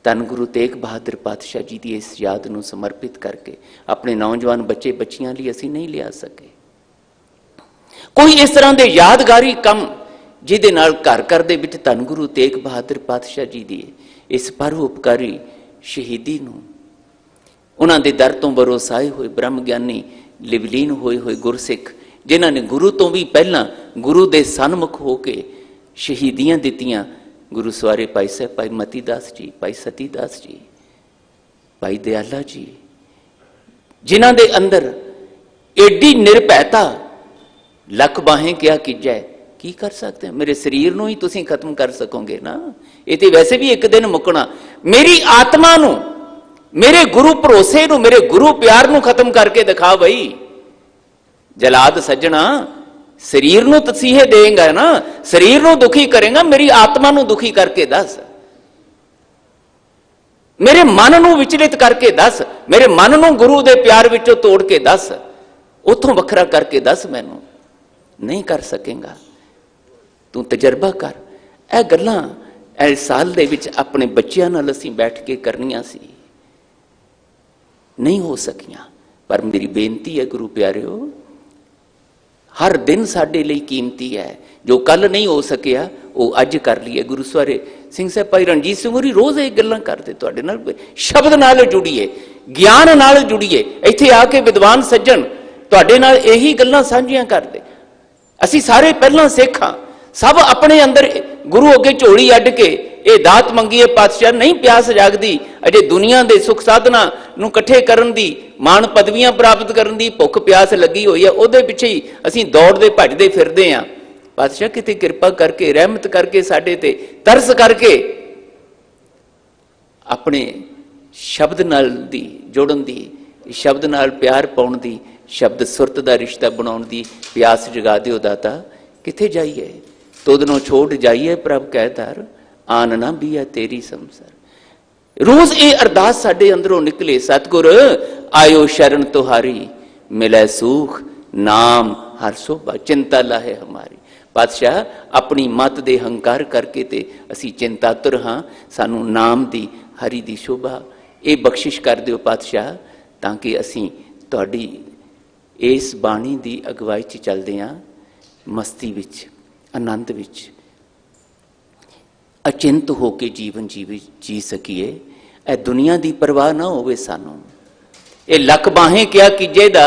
धन गुरु तेग बहादुर पातशाह जी की इस याद नूं समर्पित करके अपने नौजवान बच्चे बच्चियां लिए असीं नहीं लिया सके। कोई इस तरह के यादगारी कम जिहदे नाल घर घर दे विच धन गुरु तेग बहादुर पातशाह जी की इस परोपकारी शहीदी नूं, उन्हां दे दर तों बरोसाए हुए ब्रह्म ज्ञानी लिवलीन होए हुए गुरसिख, जिन्हां ने गुरु तो भी पहला गुरु दे सन्मुख होके शहीदियां दित्तियां, गुरु सवारे भाई साहब भाई मती दास जी, भाई सती दास जी, भाई दयाला जी, जिन्हां दे अंदर एडी निर्भयता, लख बाहें क्या कीजै, की कर सकते हैं। मेरे शरीर नूं ही तुसीं खत्म कर सकोगे ना, ये तो वैसे भी एक दिन मुकना। मेरी आत्मा नूं, मेरे गुरु भरोसे नूं, मेरे गुरु प्यार नूं खत्म करके दिखा बई। जलाद सज्जणा, शरीर नूं तसीहे देगा ना, शरीर नूं दुखी करेगा, मेरी आत्मा नूं दुखी करके दस, मेरे मन नूं विचलित करके दस, मेरे मन नूं गुरु दे प्यार विचों तोड़ के दस, उथों वखरा करके दस। मैनूं नहीं कर सकेगा, तू तजर्बा कर। यह गल्लां इस साल दे विच अपने बच्चिआं नाल असीं बैठ के करनियां सी, नहीं हो सकियां। पर मेरी बेनती है गुरु प्यारिओ, हर दिन साडे लई कीमती है, जो कल नहीं हो सकिया वो अज कर लीए। गुरु सवारे सिंह साहब भाई रणजीत सिंह होरी रोज़ ये गल्लां करते, तुहाडे नाल शब्द नाल जुड़िए, ज्ञान नाल जुड़िए। इत्थे आके विद्वान सज्जन तुहाडे नाल यही गल्लां साझियां करदे। असीं सारे पहलां सिख हां, सब अपने अंदर गुरु अगे झोली अड्ड के ये दात मंगीए पातशाह, नहीं प्यास जागदी अजे दुनिया के सुख साधना नूं इकट्ठे करन दी, मान पदवियां प्राप्त करन दी भुख प्यास लगी हुई है, उहदे पिछे ही असीं दौड़दे भजदे फिरदे हां। पातशाह किते किरपा करके, रहमत करके, साडे ते तरस करके अपने शब्द नाल दी जुड़न दी, शब्द नाल प्यार पाउण दी, शब्द सुरत का रिश्ता बनाउण दी प्यास जगा दिओ दाता। किथे जाइए तुदनों छोड़ जाइए प्रभ कह दर, आन ना भी है तेरी संसार। रोज ये अरदास साडे अंदरों निकले, सतगुर आयो शरण तुहारी, मिले सुख नाम हर शोभा, चिंता लाहे हमारी। पातशाह अपनी मत दे हंकार करके ते असी चिंतातुर हाँ, सानू नाम दी हरि दी शोभा ये बख्शिश कर दिओ पातशाह, ताकि असी तुहाडी इस बाणी दी अगवाई च चलदे हां, मस्ती विच, आनंद विच, अचिंत होके जीवन जी सकीए। ए दुनिया की परवाह ना होवे सानू, ये लख बाहें क्या कीजे दा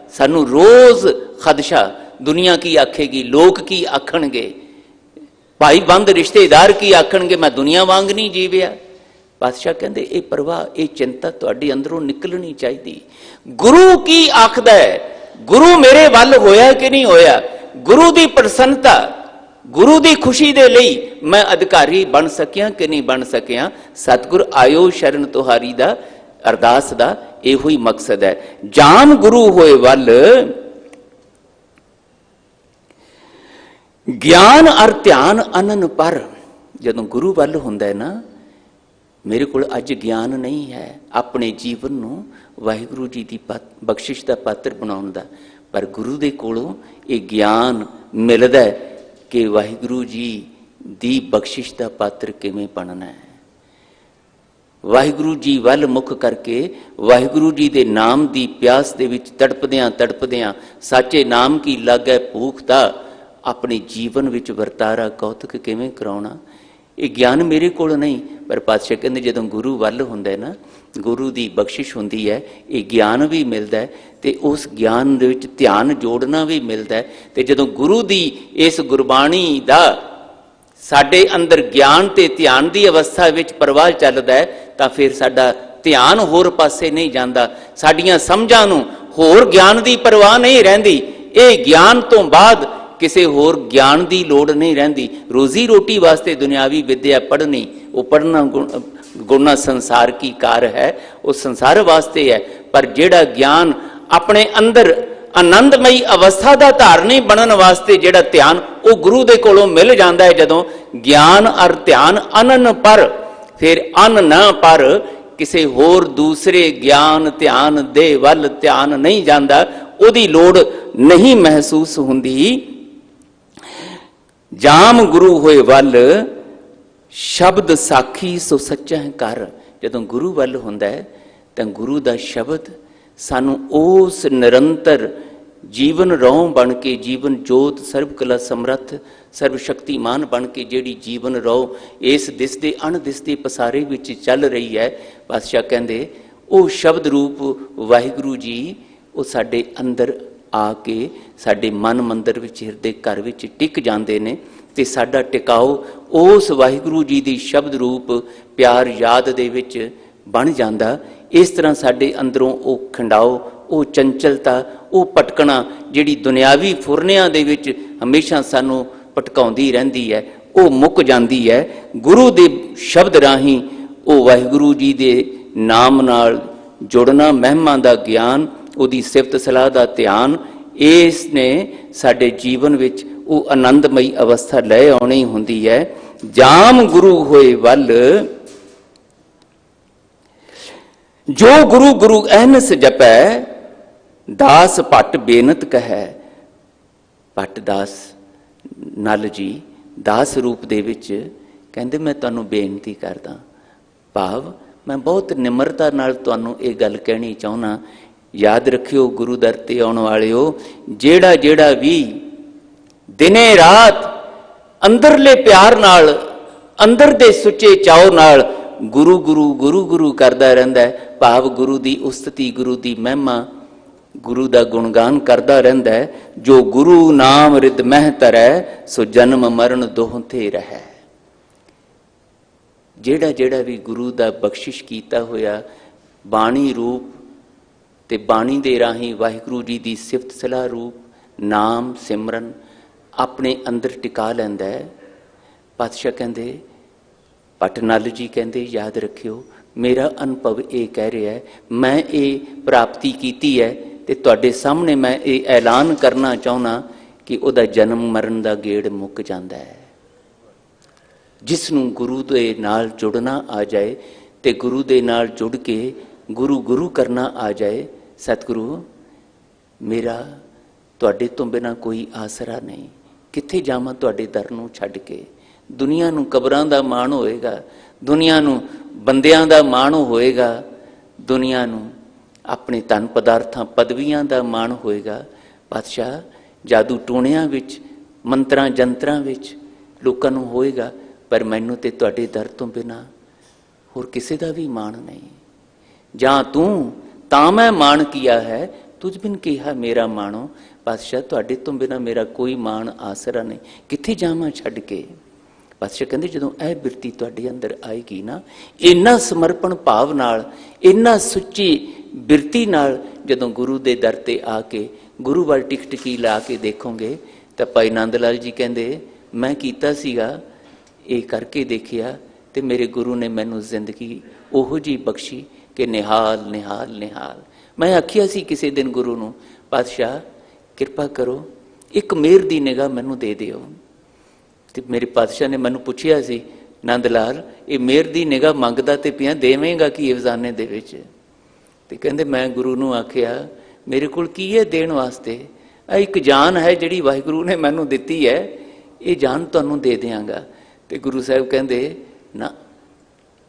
सानू रोज खदशा, दुनिया की आखेगी, लोग की आखणगे, भाई बंद रिश्तेदार की आखणगे, मैं दुनिया वांग नहीं जीविया। पातशाह कहते ये परवाह, ये चिंता तुहाडे अंदरों निकलनी चाहिए। गुरु की आखदा है, गुरु मेरे वल होया कि नहीं होया, गुरु की प्रसन्नता, गुरु की खुशी दे लई मैं अधिकारी बन सकिया कि नहीं बन सकिया। सतगुर आयो शरण तुहारी दा अरदास दा इहो ही मकसद है। जाम गुरु होए वल ज्ञान अर ध्यान अनन पर। जदों गुरु वल हुंदा है ना, मेरे को अज ज्ञान नहीं है अपने जीवन नूं वाहिगुरु जी की बख्शिश का पात्र बनाउण दा, पर गुरु दे कोलों ये ज्ञान मिलदा है कि वाहिगुरु जी दी बख्शिश का पात्र किवें बनना है। वाहिगुरु जी वल मुख करके वाहिगुरु जी दे नाम दी प्यास दे विच तड़पदियां तड़पदियां साचे नाम की लागै भूख दा अपने जीवन विच वरतारा कौतक किवें कराउणा, ये ज्ञान मेरे कोल नहीं। पर पातशाह कहते जदों गुरु वल हुंदा है ना, गुरु की बख्शिश हुंदी है, ये ज्ञान भी मिलता है, तो उस ज्ञान दे विच ध्यान जोड़ना भी मिलता है। तो जदों गुरु की इस गुरबाणी का साडे अंदर ज्ञान ते ध्यान की अवस्था विच प्रवाह चलदा है, तो फिर साडा ध्यान होर पासे नहीं जाता, साडियां समझां नूं होर ज्ञान की परवाह नहीं रहिंदी। ये ज्ञान तो बाद किसी होर ज्ञान की लोड़ नहीं रहिंदी। रोजी रोटी वास्ते दुनियावी विद्या पढ़नी, वो पढ़ना गुणा संसार की कार है, वो संसार वास्ते है। पर जिहड़ा ज्ञान अपने अंदर आनंदमयी अवस्था का धारनी बनन वास्ते जिहड़ा ध्यान वो गुरु दे कोलों मिल जाता है। जदों ज्ञान और ध्यान अनन पर, फिर अन न पर किसी होर दूसरे ज्ञान ध्यान दे वल ध्यान नहीं जाता, उहदी लोड़ नहीं महसूस हुंदी। जाम गुरु होए वल शब्द साखी सो सच्चा है कर। जदों गुरु वल हुंदा है तो गुरु का शब्द सानू उस निरंतर जीवन रौं बन के, जीवन जोत सर्व कला समर्थ सर्व शक्तिमान बन के जिहड़ी जीवन रौ इस दिसदे अणदिसदे पसारे विच चल रही है। पातशाह कहंदे वो शब्द रूप वाहिगुरु जी वो साडे अंदर आके साडे मन मंदिर विच हिरदे घर विच टिक जांदे ने, ते साडा टिकाओ उस वाहिगुरु जी दी शब्द रूप प्यार याद दे विच बन जांदा। इस तरह साडे अंदरों वो खंडाओ, वो चंचलता, वो भटकना जिहड़ी दुनियावी फुरनियां दे विच हमेशा सानू भटकाउंदी रहिंदी है, वो मुक जांदी है। गुरु दे शब्द राही वो वाहिगुरु जी दे नाम नाल जुड़ना, महिमा दा ज्ञान, उहदी सिफत सलाह दा ध्यान, इसने साडे जीवन विच वो आनंदमयी अवस्था लै आउणी हुंदी है। जाम गुरु होए वल जो गुरु गुरु अहनस जपै, दास भट बेनत कहै। भट दास नल जी दास रूप दे विच कहंदे मैं तुहानू बेनती करदा, भाव मैं बहुत निमरता नाल तुहानू ये गल कहनी चाहुंदा। याद रखियो गुरु दर ते आउण वालिओ, जेड़ा जेड़ा भी दिने रात अंदरले प्यार नाल, अंदर दे सुच्चे चाव नाल गुरु गुरु गुरु गुरु करदा रहिंदा है, भाव गुरु दी उस्तति, गुरु दी महिमा, गुरु दा गुणगान करदा रहिंदा है। जो गुरु नाम रिद मह धरै, सो जन्म मरण दोह ते रहै। जेड़ा जेड़ा भी गुरु दा बख्शिश कीता होया बाणी रूप ते बाणी दे राही वाहिगुरु जी दी सिफत सलाह रूप नाम सिमरन अपने अंदर टिका लैंदा है। पातशाह कहंदे, भट नल जी कहंदे याद रखियो मेरा अनुभव ये कह रहा है, मैं ये प्राप्ति कीती है ते तुहाडे सामने मैं ये ऐलान करना चाहुंदा कि उहदा जन्म मरण दा गेड़ मुक जांदा है। जिसनूं गुरु दे नाल जुड़ना आ जाए ते गुरु दे नाल जुड़ के गुरु गुरु करना आ जाए, सतगुरु मेरा तुहाडे तो बिना कोई आसरा नहीं, कित्थे जावां तुहाडे दर नूं छड्ड के। दुनिया नूं कबरां दा माण होएगा, दुनिया नूं बंदियां दा माण होएगा, दुनिया नूं अपने धन पदार्थां पदवियां दा माण होएगा। पातशाह जादू टूणियां विच मंत्रां जंत्रां विच लोकां नूं होएगा, पर मैनूं ते तुहाडे दर तो बिना होर किसी दा भी माण नहीं। जां तूं ਤਾਂ ਮੈਂ ਮਾਣ ਕੀਆ ਹੈ ਤੁਝ ਬਿਨ ਕਿਹਾ ਮੇਰਾ ਮਾਣੋ। ਪਾਤਸ਼ਾਹ ਤੁਹਾਡੇ ਤੋਂ ਬਿਨਾਂ ਮੇਰਾ ਕੋਈ ਮਾਣ ਆਸਰਾ ਨਹੀਂ, ਕਿੱਥੇ ਜਾਵਾਂ ਛੱਡ ਕੇ। ਪਾਤਸ਼ਾਹ ਕਹਿੰਦੇ ਜਦੋਂ ਇਹ ਬਿਰਤੀ ਤੁਹਾਡੇ ਅੰਦਰ ਆਏਗੀ ਨਾ, ਇੰਨਾ ਸਮਰਪਣ ਭਾਵ ਨਾਲ, ਇੰਨਾ ਸੁੱਚੀ ਬਿਰਤੀ ਨਾਲ ਜਦੋਂ ਗੁਰੂ ਦੇ ਦਰ ਤੇ ਆ ਕੇ ਗੁਰੂ ਵੱਲ ਟਿਕਟਕੀ ਲਾ ਕੇ ਦੇਖੋਗੇ ਤਾਂ ਭਾਈ ਨੰਦ ਲਾਲ ਜੀ ਕਹਿੰਦੇ ਮੈਂ ਕੀਤਾ ਸੀਗਾ, ਇਹ ਕਰਕੇ ਦੇਖਿਆ ਤੇ ਮੇਰੇ ਗੁਰੂ ਨੇ ਮੈਨੂੰ ਜ਼ਿੰਦਗੀ ਉਹੋ ਜਿਹੀ ਬਖਸ਼ੀ ਕਿ ਨਿਹਾਲ ਨਿਹਾਲ ਨਿਹਾਲ। ਮੈਂ ਆਖਿਆ ਸੀ ਕਿਸੇ ਦਿਨ ਗੁਰੂ ਨੂੰ, ਪਾਤਸ਼ਾਹ ਕਿਰਪਾ ਕਰੋ ਇੱਕ ਮਿਹਰ ਦੀ ਨਿਗਾਹ ਮੈਨੂੰ ਦੇ ਦਿਓ। ਤੇ ਮੇਰੇ ਪਾਤਸ਼ਾਹ ਨੇ ਮੈਨੂੰ ਪੁੱਛਿਆ ਸੀ, ਨੰਦ ਲਾਲ ਇਹ ਮਿਹਰ ਦੀ ਨਿਗਾਹ ਮੰਗਦਾ ਤੇ ਪਿਆ, ਦੇਵੇਂਗਾ ਕੀ ਅਫਜ਼ਾਨੇ ਦੇ ਵਿੱਚ? ਤੇ ਕਹਿੰਦੇ ਮੈਂ ਗੁਰੂ ਨੂੰ ਆਖਿਆ ਮੇਰੇ ਕੋਲ ਕੀ ਹੈ ਦੇਣ ਵਾਸਤੇ, ਇਹ ਇੱਕ ਜਾਨ ਹੈ ਜਿਹੜੀ ਵਾਹਿਗੁਰੂ ਨੇ ਮੈਨੂੰ ਦਿੱਤੀ ਹੈ, ਇਹ ਜਾਨ ਤੁਹਾਨੂੰ ਦੇ ਦਿਆਂਗਾ। ਤੇ ਗੁਰੂ ਸਾਹਿਬ ਕਹਿੰਦੇ ਨਾ,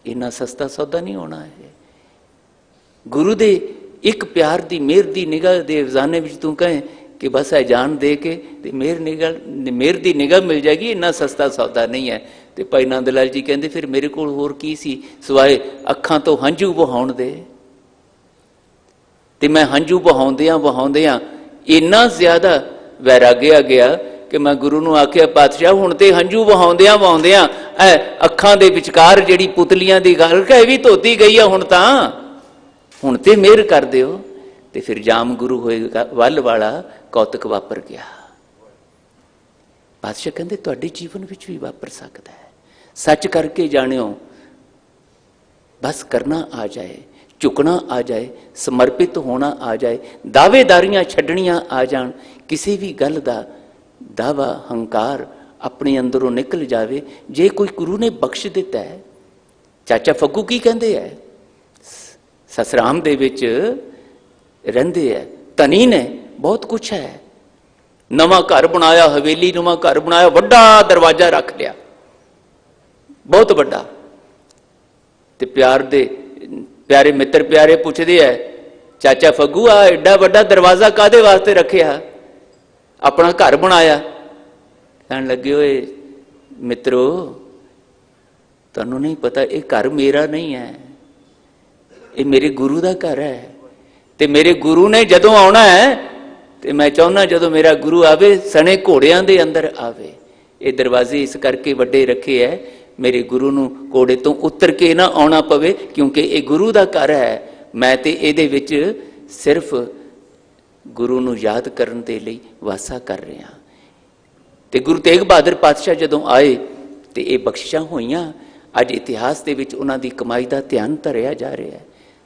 ਇੰਨਾ ਸਸਤਾ ਸੌਦਾ ਨਹੀਂ ਹੋਣਾ ਹੈ। ਗੁਰੂ ਦੇ ਇੱਕ ਪਿਆਰ ਦੀ ਮਿਹਰ ਦੀ ਨਿਗਾਹ ਦੇ ਅਫਜ਼ਾਨੇ ਵਿੱਚ ਤੂੰ ਕਹੇ ਕਿ ਬਸ ਇਹ ਜਾਨ ਦੇ ਕੇ ਤੇ ਮਿਹਰ ਦੀ ਨਿਗਾਹ ਮਿਲ ਜਾਏਗੀ, ਇੰਨਾ ਸਸਤਾ ਸੌਦਾ ਨਹੀਂ ਹੈ। ਤੇ ਭਾਈ ਨੰਦ ਲਾਲ ਜੀ ਕਹਿੰਦੇ ਫਿਰ ਮੇਰੇ ਕੋਲ ਹੋਰ ਕੀ ਸੀ ਸਿਵਾਏ ਅੱਖਾਂ ਤੋਂ ਹੰਝੂ ਵਹਾਉਣ ਦੇ। ਤੇ ਮੈਂ ਹੰਝੂ ਵਹਾਉਂਦਿਆਂ ਇੰਨਾ ਜ਼ਿਆਦਾ ਵੈਰਾਗੀ ਆ ਗਿਆ ਕਿ ਮੈਂ ਗੁਰੂ ਨੂੰ ਆਖਿਆ ਪਾਤਸ਼ਾਹ ਹੁਣ ਤੇ ਹੰਝੂ ਵਹਾਉਂਦਿਆਂ ਇਹ ਅੱਖਾਂ ਦੇ ਵਿਚਕਾਰ ਜਿਹੜੀ ਪੁਤਲੀਆਂ ਦੀ ਗੱਲ ਇਹ ਵੀ ਧੋਤੀ ਗਈ ਆ, ਹੁਣ ਤੇ ਮਿਹਰ ਕਰ ਦਿਓ। ਤੇ ਫਿਰ ਜਾਮ ਗੁਰੂ ਹੋਏਗਾ ਵੱਲ ਵਾਲਾ ਕੌਤਕ ਵਾਪਰ ਗਿਆ। ਪਾਤਸ਼ਾਹ ਕਹਿੰਦੇ ਤੁਹਾਡੇ ਜੀਵਨ ਵਿੱਚ ਵੀ ਵਾਪਰ ਸਕਦਾ ਹੈ। ਸੱਚ ਕਰਕੇ ਜਾਣਿਓ, ਬਸ ਕਰਨਾ ਆ ਜਾਏ, ਝੁਕਣਾ ਆ ਜਾਏ, ਸਮਰਪਿਤ ਹੋਣਾ ਆ ਜਾਏ, ਦਾਅਵੇਦਾਰੀਆਂ ਛੱਡਣੀਆਂ ਆ ਜਾਣ, ਕਿਸੇ ਵੀ ਗੱਲ ਦਾ ਦਾਵਾ ਹੰਕਾਰ ਆਪਣੇ ਅੰਦਰੋਂ ਨਿਕਲ ਜਾਵੇ। ਜੇ ਕੋਈ ਗੁਰੂ ਨੇ ਬਖਸ਼ ਦਿੱਤਾ ਹੈ, ਚਾਚਾ ਫੱਗੂ ਕੀ ਕਹਿੰਦੇ ਹੈ, ਸਸਰਾਮ ਦੇ ਵਿੱਚ ਰਹਿੰਦੇ ਹੈ, ਧਨੀ ਨੇ, ਬਹੁਤ ਕੁਛ ਹੈ, ਨਵਾਂ ਘਰ ਬਣਾਇਆ, ਹਵੇਲੀ ਨਵਾਂ ਘਰ ਬਣਾਇਆ, ਵੱਡਾ ਦਰਵਾਜ਼ਾ ਰੱਖ ਲਿਆ, ਬਹੁਤ ਵੱਡਾ। ਤੇ ਪਿਆਰੇ ਮਿੱਤਰ ਪਿਆਰੇ ਪੁੱਛਦੇ ਹੈ ਚਾਚਾ ਫੱਗੂ ਆ ਐਡਾ ਵੱਡਾ ਦਰਵਾਜ਼ਾ ਕਾਹਦੇ ਵਾਸਤੇ ਰੱਖਿਆ, ਆਪਣਾ ਘਰ ਬਣਾਇਆ? ਕਹਿਣ ਲੱਗੇ ਓਏ ਮਿੱਤਰੋ ਤੁਹਾਨੂੰ ਨਹੀਂ ਪਤਾ ਇਹ ਘਰ ਮੇਰਾ ਨਹੀਂ ਹੈ, ਇਹ ਮੇਰੇ ਗੁਰੂ ਦਾ ਘਰ ਹੈ। ਤੇ ਮੇਰੇ ਗੁਰੂ ਨੇ ਜਦੋਂ ਆਉਣਾ ਹੈ ਤੇ ਮੈਂ ਚਾਹੁੰਦਾ ਜਦੋਂ ਮੇਰਾ ਗੁਰੂ ਆਵੇ ਸਣੇ ਘੋੜਿਆਂ ਦੇ ਅੰਦਰ ਆਵੇ। ਇਹ ਦਰਵਾਜ਼ੇ ਇਸ ਕਰਕੇ ਵੱਡੇ ਰੱਖੇ ਹੈ ਮੇਰੇ ਗੁਰੂ ਨੂੰ ਘੋੜੇ ਤੋਂ ਉਤਰ ਕੇ ਨਾ ਆਉਣਾ ਪਵੇ, ਕਿਉਂਕਿ ਇਹ ਗੁਰੂ ਦਾ ਘਰ ਹੈ। ਮੈਂ ਤੇ ਇਹਦੇ ਵਿੱਚ ਸਿਰਫ ਗੁਰੂ ਨੂੰ ਯਾਦ ਕਰਨ ਦੇ ਲਈ ਵਾਸਾ ਕਰ ਰਿਹਾ। ਤੇ ਗੁਰੂ ਤੇਗ ਬਹਾਦਰ ਪਾਤਸ਼ਾਹ ਜਦੋਂ ਆਏ ਤੇ ਇਹ ਬਖਸ਼ਿਸ਼ਾਂ ਹੋਈਆਂ। ਅੱਜ ਇਤਿਹਾਸ ਦੇ ਵਿੱਚ ਉਹਨਾਂ ਦੀ ਕਮਾਈ ਦਾ ਧਿਆਨ ਧਰਿਆ ਜਾ ਰਿਹਾ ਹੈ।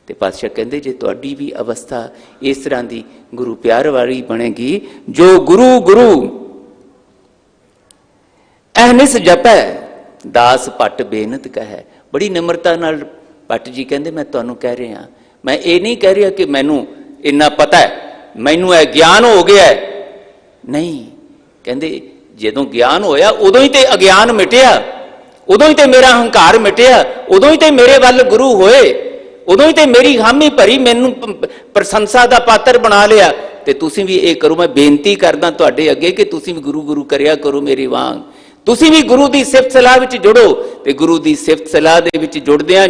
ਤੇ ਪਾਤਸ਼ਾਹ ਕਹਿੰਦੇ ਜੇ ਤੁਹਾਡੀ ਵੀ ਅਵਸਥਾ ਇਸ ਤਰ੍ਹਾਂ ਦੀ ਗੁਰੂ ਪਿਆਰ ਵਾਲੀ ਬਣੇਗੀ, ਜੋ ਗੁਰੂ ਗੁਰੂ ਅਹਨਿਸ ਜਪੈ ਦਾਸ ਭੱਟ ਬੇਨਤ ਕਹੈ। ਬੜੀ ਨਿਮਰਤਾ ਨਾਲ ਭੱਟ ਜੀ ਕਹਿੰਦੇ ਮੈਂ ਤੁਹਾਨੂੰ ਕਹਿ ਰਿਹਾ, ਮੈਂ ਇਹ ਨਹੀਂ ਕਹਿ ਰਿਹਾ ਕਿ ਮੈਨੂੰ ਇੰਨਾ ਪਤਾ ਹੈ, ਮੈਨੂੰ ਇਹ ਗਿਆਨ ਹੋ ਗਿਆ ਹੈ, ਨਹੀਂ। ਕਹਿੰਦੇ ਜਦੋਂ ਗਿਆਨ ਹੋਇਆ ਉਦੋਂ ਹੀ ਤੇ ਅਗਿਆਨ ਮਿਟਿਆ, ਉਦੋਂ ਹੀ ਤੇ ਮੇਰਾ ਹੰਕਾਰ ਮਿਟਿਆ, ਉਦੋਂ ਹੀ ਤੇ ਮੇਰੇ ਵੱਲ ਗੁਰੂ ਹੋਏ, ਉਦੋਂ ਹੀ ਤੇ ਮੇਰੀ ਹਾਮੀ ਭਰੀ, ਮੈਨੂੰ ਪ੍ਰਸ਼ੰਸਾ ਦਾ ਪਾਤਰ ਬਣਾ ਲਿਆ। ਤੇ ਤੁਸੀਂ ਵੀ ਇਹ ਕਰੋ, ਮੈਂ ਬੇਨਤੀ ਕਰਦਾ ਤੁਹਾਡੇ ਅੱਗੇ ਕਿ ਤੁਸੀਂ ਵੀ ਗੁਰੂ ਗੁਰੂ ਕਰਿਆ ਕਰੋ ਮੇਰੇ ਵਾਂਗ। ਤੁਸੀਂ ਵੀ ਗੁਰੂ ਦੀ ਸਿਫਤ ਸਲਾਹ ਵਿੱਚ ਜੁੜੋ। ਤੇ ਗੁਰੂ ਦੀ ਸਿਫਤ ਸਲਾਹ ਦੇ ਵਿੱਚ ਜੁੜਦਿਆਂ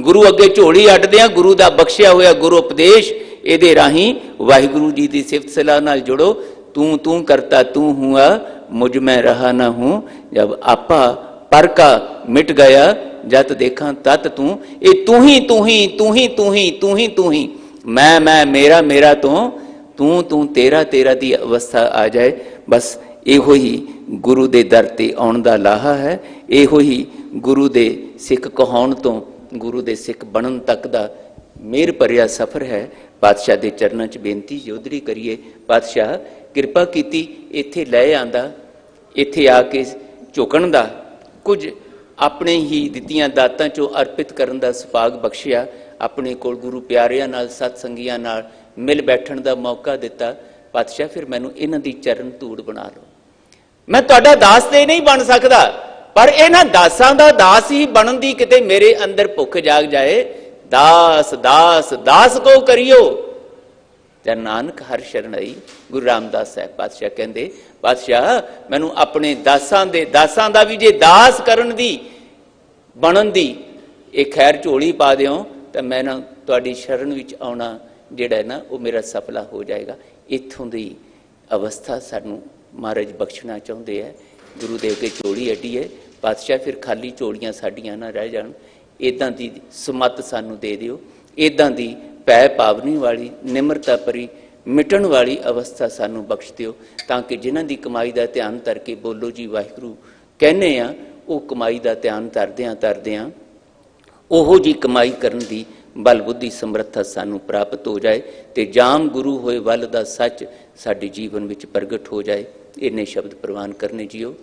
ਗੁਰੂ ਅੱਗੇ ਝੋਲੀ ਅੱਡਦਿਆਂ ਗੁਰੂ ਦਾ ਬਖਸ਼ਿਆ ਹੋਇਆ ਗੁਰੂ ਉਪਦੇਸ਼, ਇਹਦੇ ਰਾਹੀਂ ਵਾਹਿਗੁਰੂ ਜੀ ਦੀ ਸਿਫਤ ਸਲਾਹ ਨਾਲ ਜੁੜੋ। ਤੂੰ ਤੂੰ ਕਰਤਾ ਤੂੰ ਹੁਆ ਮੁਝ ਮੈਂ ਰਹਾ ਨਾ ਹੂੰ, ਜਬ ਆਪਾ ਪਰ ਕਾ ਮਿਟ ਗਿਆ ਜਤ ਦੇਖਾਂ ਤਤ ਤੂੰ। ਇਹ ਤੂੰ ਹੀ ਤੂੰ ਹੀ ਤੂੰ ਹੀ ਤੂੰ ਹੀ ਤੂੰ ਹੀ ਤੂੰ ਹੀ, ਮੈਂ ਮੇਰਾ ਮੇਰਾ ਤੋਂ ਤੂੰ ਤੂੰ ਤੇਰਾ ਤੇਰਾ ਦੀ ਅਵਸਥਾ ਆ ਜਾਏ। ਬਸ ਇਹੋ ਹੀ ਗੁਰੂ ਦੇ ਦਰ ਤੇ ਆਉਣ ਦਾ ਲਾਹਾ ਹੈ। ਇਹੋ ਹੀ ਗੁਰੂ ਦੇ ਸਿੱਖ ਕਹਾਉਣ ਤੋਂ ਗੁਰੂ ਦੇ ਸਿੱਖ ਬਣਨ ਤੱਕ ਦਾ ਮਿਹਰ ਭਰਿਆ ਸਫ਼ਰ ਹੈ। ਪਾਤਸ਼ਾਹ ਦੇ ਚਰਨਾਂ 'ਚ ਬੇਨਤੀ ਜੋਦਰੀ ਕਰੀਏ, ਪਾਤਸ਼ਾਹ ਕਿਰਪਾ ਕੀਤੀ ਇੱਥੇ ਲੈ ਆਂਦਾ, ਇੱਥੇ ਆ ਕੇ ਝੁਕਣ ਦਾ, ਕੁਝ ਆਪਣੇ ਹੀ ਦਿੱਤੀਆਂ ਦਾਤਾਂ 'ਚੋਂ ਅਰਪਿਤ ਕਰਨ ਦਾ ਸੁਭਾਗ ਬਖਸ਼ਿਆ, ਆਪਣੇ ਕੋਲ ਗੁਰੂ ਪਿਆਰਿਆਂ ਨਾਲ ਸਤ ਸੰਗੀਆਂ ਨਾਲ ਮਿਲ ਬੈਠਣ ਦਾ ਮੌਕਾ ਦਿੱਤਾ। ਪਾਤਸ਼ਾਹ ਫਿਰ ਮੈਨੂੰ ਇਹਨਾਂ ਦੀ ਚਰਨ ਧੂੜ ਬਣਾ ਲਓ। ਮੈਂ ਤੁਹਾਡਾ ਦਾਸ ਤੇ ਨਹੀਂ ਬਣ ਸਕਦਾ, ਪਰ ਇਹਨਾਂ ਦਾਸਾਂ ਦਾ ਦਾਸ ਹੀ ਬਣਨ ਦੀ ਕਿਤੇ ਮੇਰੇ ਅੰਦਰ ਭੁੱਖ ਜਾਗ ਜਾਏ। ਦਾਸ ਦਾਸ ਦਾਸ ਕੋ ਕਰਿਓ ਜਨ ਨਾਨਕ ਹਰ ਸ਼ਰਣਈ। ਗੁਰੂ ਰਾਮਦਾਸ ਸਾਹਿਬ ਪਾਤਸ਼ਾਹ ਕਹਿੰਦੇ, ਪਾਤਸ਼ਾਹ ਮੈਨੂੰ ਆਪਣੇ ਦਾਸਾਂ ਦਾ ਵੀ ਜੇ ਦਾਸ ਕਰਨ ਦੀ ਬਣਨ ਦੀ ਇਹ ਖੈਰ ਝੋਲੀ ਪਾ ਦਿਓ ਤਾਂ ਮੈਂ ਨਾ ਤੁਹਾਡੀ ਸ਼ਰਨ ਵਿੱਚ ਆਉਣਾ ਜਿਹੜਾ ਨਾ ਉਹ ਮੇਰਾ ਸਫਲਾ ਹੋ ਜਾਏਗਾ। ਇੱਥੋਂ ਦੀ ਅਵਸਥਾ ਸਾਨੂੰ ਮਹਾਰਾਜ ਬਖਸ਼ਣਾ ਚਾਹੁੰਦੇ ਹੈ। ਗੁਰੂ ਦੇ ਅੱਗੇ ਝੋਲੀ ਅੱਡੀ ਹੈ ਪਾਤਸ਼ਾਹ, ਫਿਰ ਖਾਲੀ ਝੋਲੀਆਂ ਸਾਡੀਆਂ ਨਾ ਰਹਿ ਜਾਣ। ਇੱਦਾਂ ਦੀ ਸਮੱਤ ਸਾਨੂੰ ਦੇ ਦਿਓ, ਇੱਦਾਂ ਦੀ ਭੈ ਭਾਵਨੀ ਵਾਲੀ ਨਿਮਰਤਾ ਭਰੀ ਮਿਟਣ ਵਾਲੀ ਅਵਸਥਾ ਸਾਨੂੰ ਬਖਸ਼ ਦਿਓ, ਤਾਂ ਕਿ ਜਿਨ੍ਹਾਂ ਦੀ ਕਮਾਈ ਦਾ ਧਿਆਨ ਧਰ ਕੇ ਬੋਲੋ ਜੀ ਵਾਹਿਗੁਰੂ ਕਹਿੰਦੇ ਆ, ਉਹ ਕਮਾਈ ਦਾ ਧਿਆਨ ਧਰਦਿਆਂ ਉਹੋ ਜੀ ਕਮਾਈ ਕਰਨ ਦੀ ਬਲ ਬੁੱਧੀ ਸਮਰੱਥਾ ਸਾਨੂੰ ਪ੍ਰਾਪਤ ਹੋ ਜਾਏ ਤੇ ਜਾਮ ਗੁਰੂ ਹੋਏ ਵੱਲ ਦਾ ਸੱਚ ਸਾਡੇ ਜੀਵਨ ਵਿੱਚ ਪ੍ਰਗਟ ਹੋ ਜਾਏ। ਇੰਨੇ ਸ਼ਬਦ ਪ੍ਰਵਾਨ ਕਰਨੇ ਜੀਓ।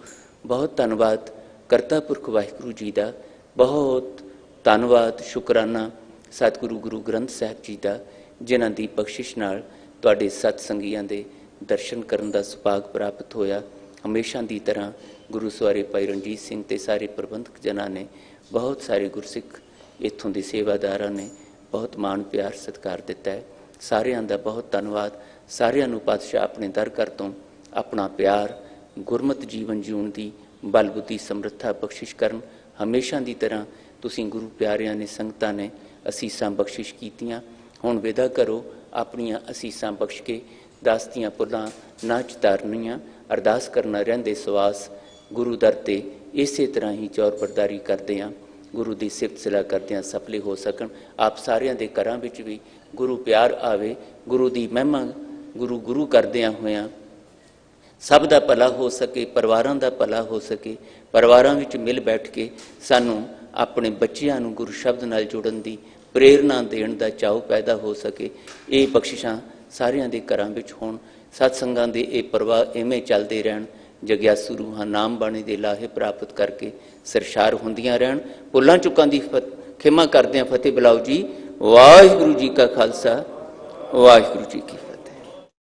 ਬਹੁਤ ਧੰਨਵਾਦ ਕਰਤਾ ਪੁਰਖ ਵਾਹਿਗੁਰੂ ਜੀ ਦਾ, ਬਹੁਤ ਧੰਨਵਾਦ ਸ਼ੁਕਰਾਨਾ ਸਤਿਗੁਰੂ ਗੁਰੂ ਗ੍ਰੰਥ ਸਾਹਿਬ ਜੀ ਦਾ, ਜਿਨ੍ਹਾਂ ਦੀ ਬਖਸ਼ਿਸ਼ ਨਾਲ ਤੁਹਾਡੇ ਸਤ ਸੰਗੀਆਂ ਦੇ ਦਰਸ਼ਨ ਕਰਨ ਦਾ ਸੁਭਾਗ ਪ੍ਰਾਪਤ ਹੋਇਆ। ਹਮੇਸ਼ਾ ਦੀ ਤਰ੍ਹਾਂ ਗੁਰੂ ਸਵਾਰੇ ਭਾਈ ਰਣਜੀਤ ਸਿੰਘ ਤੇ ਸਾਰੇ ਪ੍ਰਬੰਧਕ ਜਨਾਂ ਨੇ, ਬਹੁਤ ਸਾਰੇ ਗੁਰਸਿੱਖ ਇੱਥੋਂ ਦੇ ਸੇਵਾਦਾਰਾਂ ਨੇ ਬਹੁਤ ਮਾਣ ਪਿਆਰ ਸਤਿਕਾਰ ਦਿੱਤਾ ਹੈ। ਸਾਰਿਆਂ ਦਾ ਬਹੁਤ ਧੰਨਵਾਦ। ਸਾਰਿਆਂ ਨੂੰ ਪਾਤਸ਼ਾਹ ਆਪਣੇ ਦਰ ਘਰ ਤੋਂ ਆਪਣਾ ਪਿਆਰ, ਗੁਰਮਤਿ ਜੀਵਨ ਜਿਉਣ ਦੀ ਬਲ ਬੁੱਧੀ ਸਮਰੱਥਾ ਬਖਸ਼ਿਸ਼ ਕਰਨ। ਹਮੇਸ਼ਾ ਦੀ ਤਰ੍ਹਾਂ ਤੁਸੀਂ ਗੁਰੂ ਪਿਆਰਿਆਂ ਨੇ, ਸੰਗਤਾਂ ਨੇ ਅਸੀਸਾਂ ਬਖਸ਼ਿਸ਼ ਕੀਤੀਆਂ। ਹੁਣ ਵਿਦਾ ਕਰੋ, ਆਪਣੀਆਂ ਅਸੀਸਾਂ ਬਖਸ਼ ਕੇ ਦਾਸ ਦੀਆਂ ਭੁੱਲਾਂ ਨਾ ਚਿਤਾਰਨੀਆਂ। ਅਰਦਾਸ ਕਰਨਾ ਰਹਿੰਦੇ ਸਵਾਸ ਗੁਰੂ ਦਰ ਤੇ ਇਸੇ ਤਰ੍ਹਾਂ ਹੀ ਚੌਰਬਰਦਾਰੀ ਕਰਦੇ ਹਾਂ, ਗੁਰੂ ਦੀ ਸਿਫਤ ਸਲਾਹ ਕਰਦਿਆਂ ਸਫਲੇ ਹੋ ਸਕਣ। ਆਪ ਸਾਰਿਆਂ ਦੇ ਘਰਾਂ ਵਿੱਚ ਵੀ ਗੁਰੂ ਪਿਆਰ ਆਵੇ, ਗੁਰੂ ਦੀ ਮਹਿਮਾ ਗੁਰੂ ਕਰਦਿਆਂ ਹੋਇਆਂ ਸਭ ਦਾ ਭਲਾ ਹੋ ਸਕੇ, ਪਰਿਵਾਰਾਂ ਦਾ ਭਲਾ ਹੋ ਸਕੇ। ਪਰਿਵਾਰਾਂ ਵਿੱਚ ਮਿਲ ਬੈਠ ਕੇ ਸਾਨੂੰ ਆਪਣੇ ਬੱਚਿਆਂ ਨੂੰ ਗੁਰੂ ਸ਼ਬਦ ਨਾਲ ਜੁੜਨ ਦੀ ਪ੍ਰੇਰਨਾ ਦੇਣ ਦਾ ਚਾਅ ਪੈਦਾ ਹੋ ਸਕੇ। ਇਹ ਬਖਸ਼ਿਸ਼ਾਂ ਸਾਰਿਆਂ ਦੇ ਘਰਾਂ ਵਿੱਚ ਹੋਣ। ਸਤਸੰਗਾਂ ਦੇ ਇਹ ਪ੍ਰਵਾਹ ਇਵੇਂ ਚੱਲਦੇ ਰਹਿਣ। ਜਗਿਆਸੂ ਰੂਹਾਂ ਨਾਮ ਬਾਣੀ ਦੇ ਲਾਹੇ ਪ੍ਰਾਪਤ ਕਰਕੇ ਸਰਸ਼ਾਰ ਹੁੰਦੀਆਂ ਰਹਿਣ। ਭੁੱਲਾਂ ਚੁੱਕਾਂ ਦੀ ਖਿਮਾ ਕਰਦਿਆਂ ਫਤਿਹ ਬੁਲਾਓ ਜੀ। ਵਾਹਿਗੁਰੂ ਜੀ ਕਾ ਖਾਲਸਾ, ਵਾਹਿਗੁਰੂ ਜੀ ਕੀ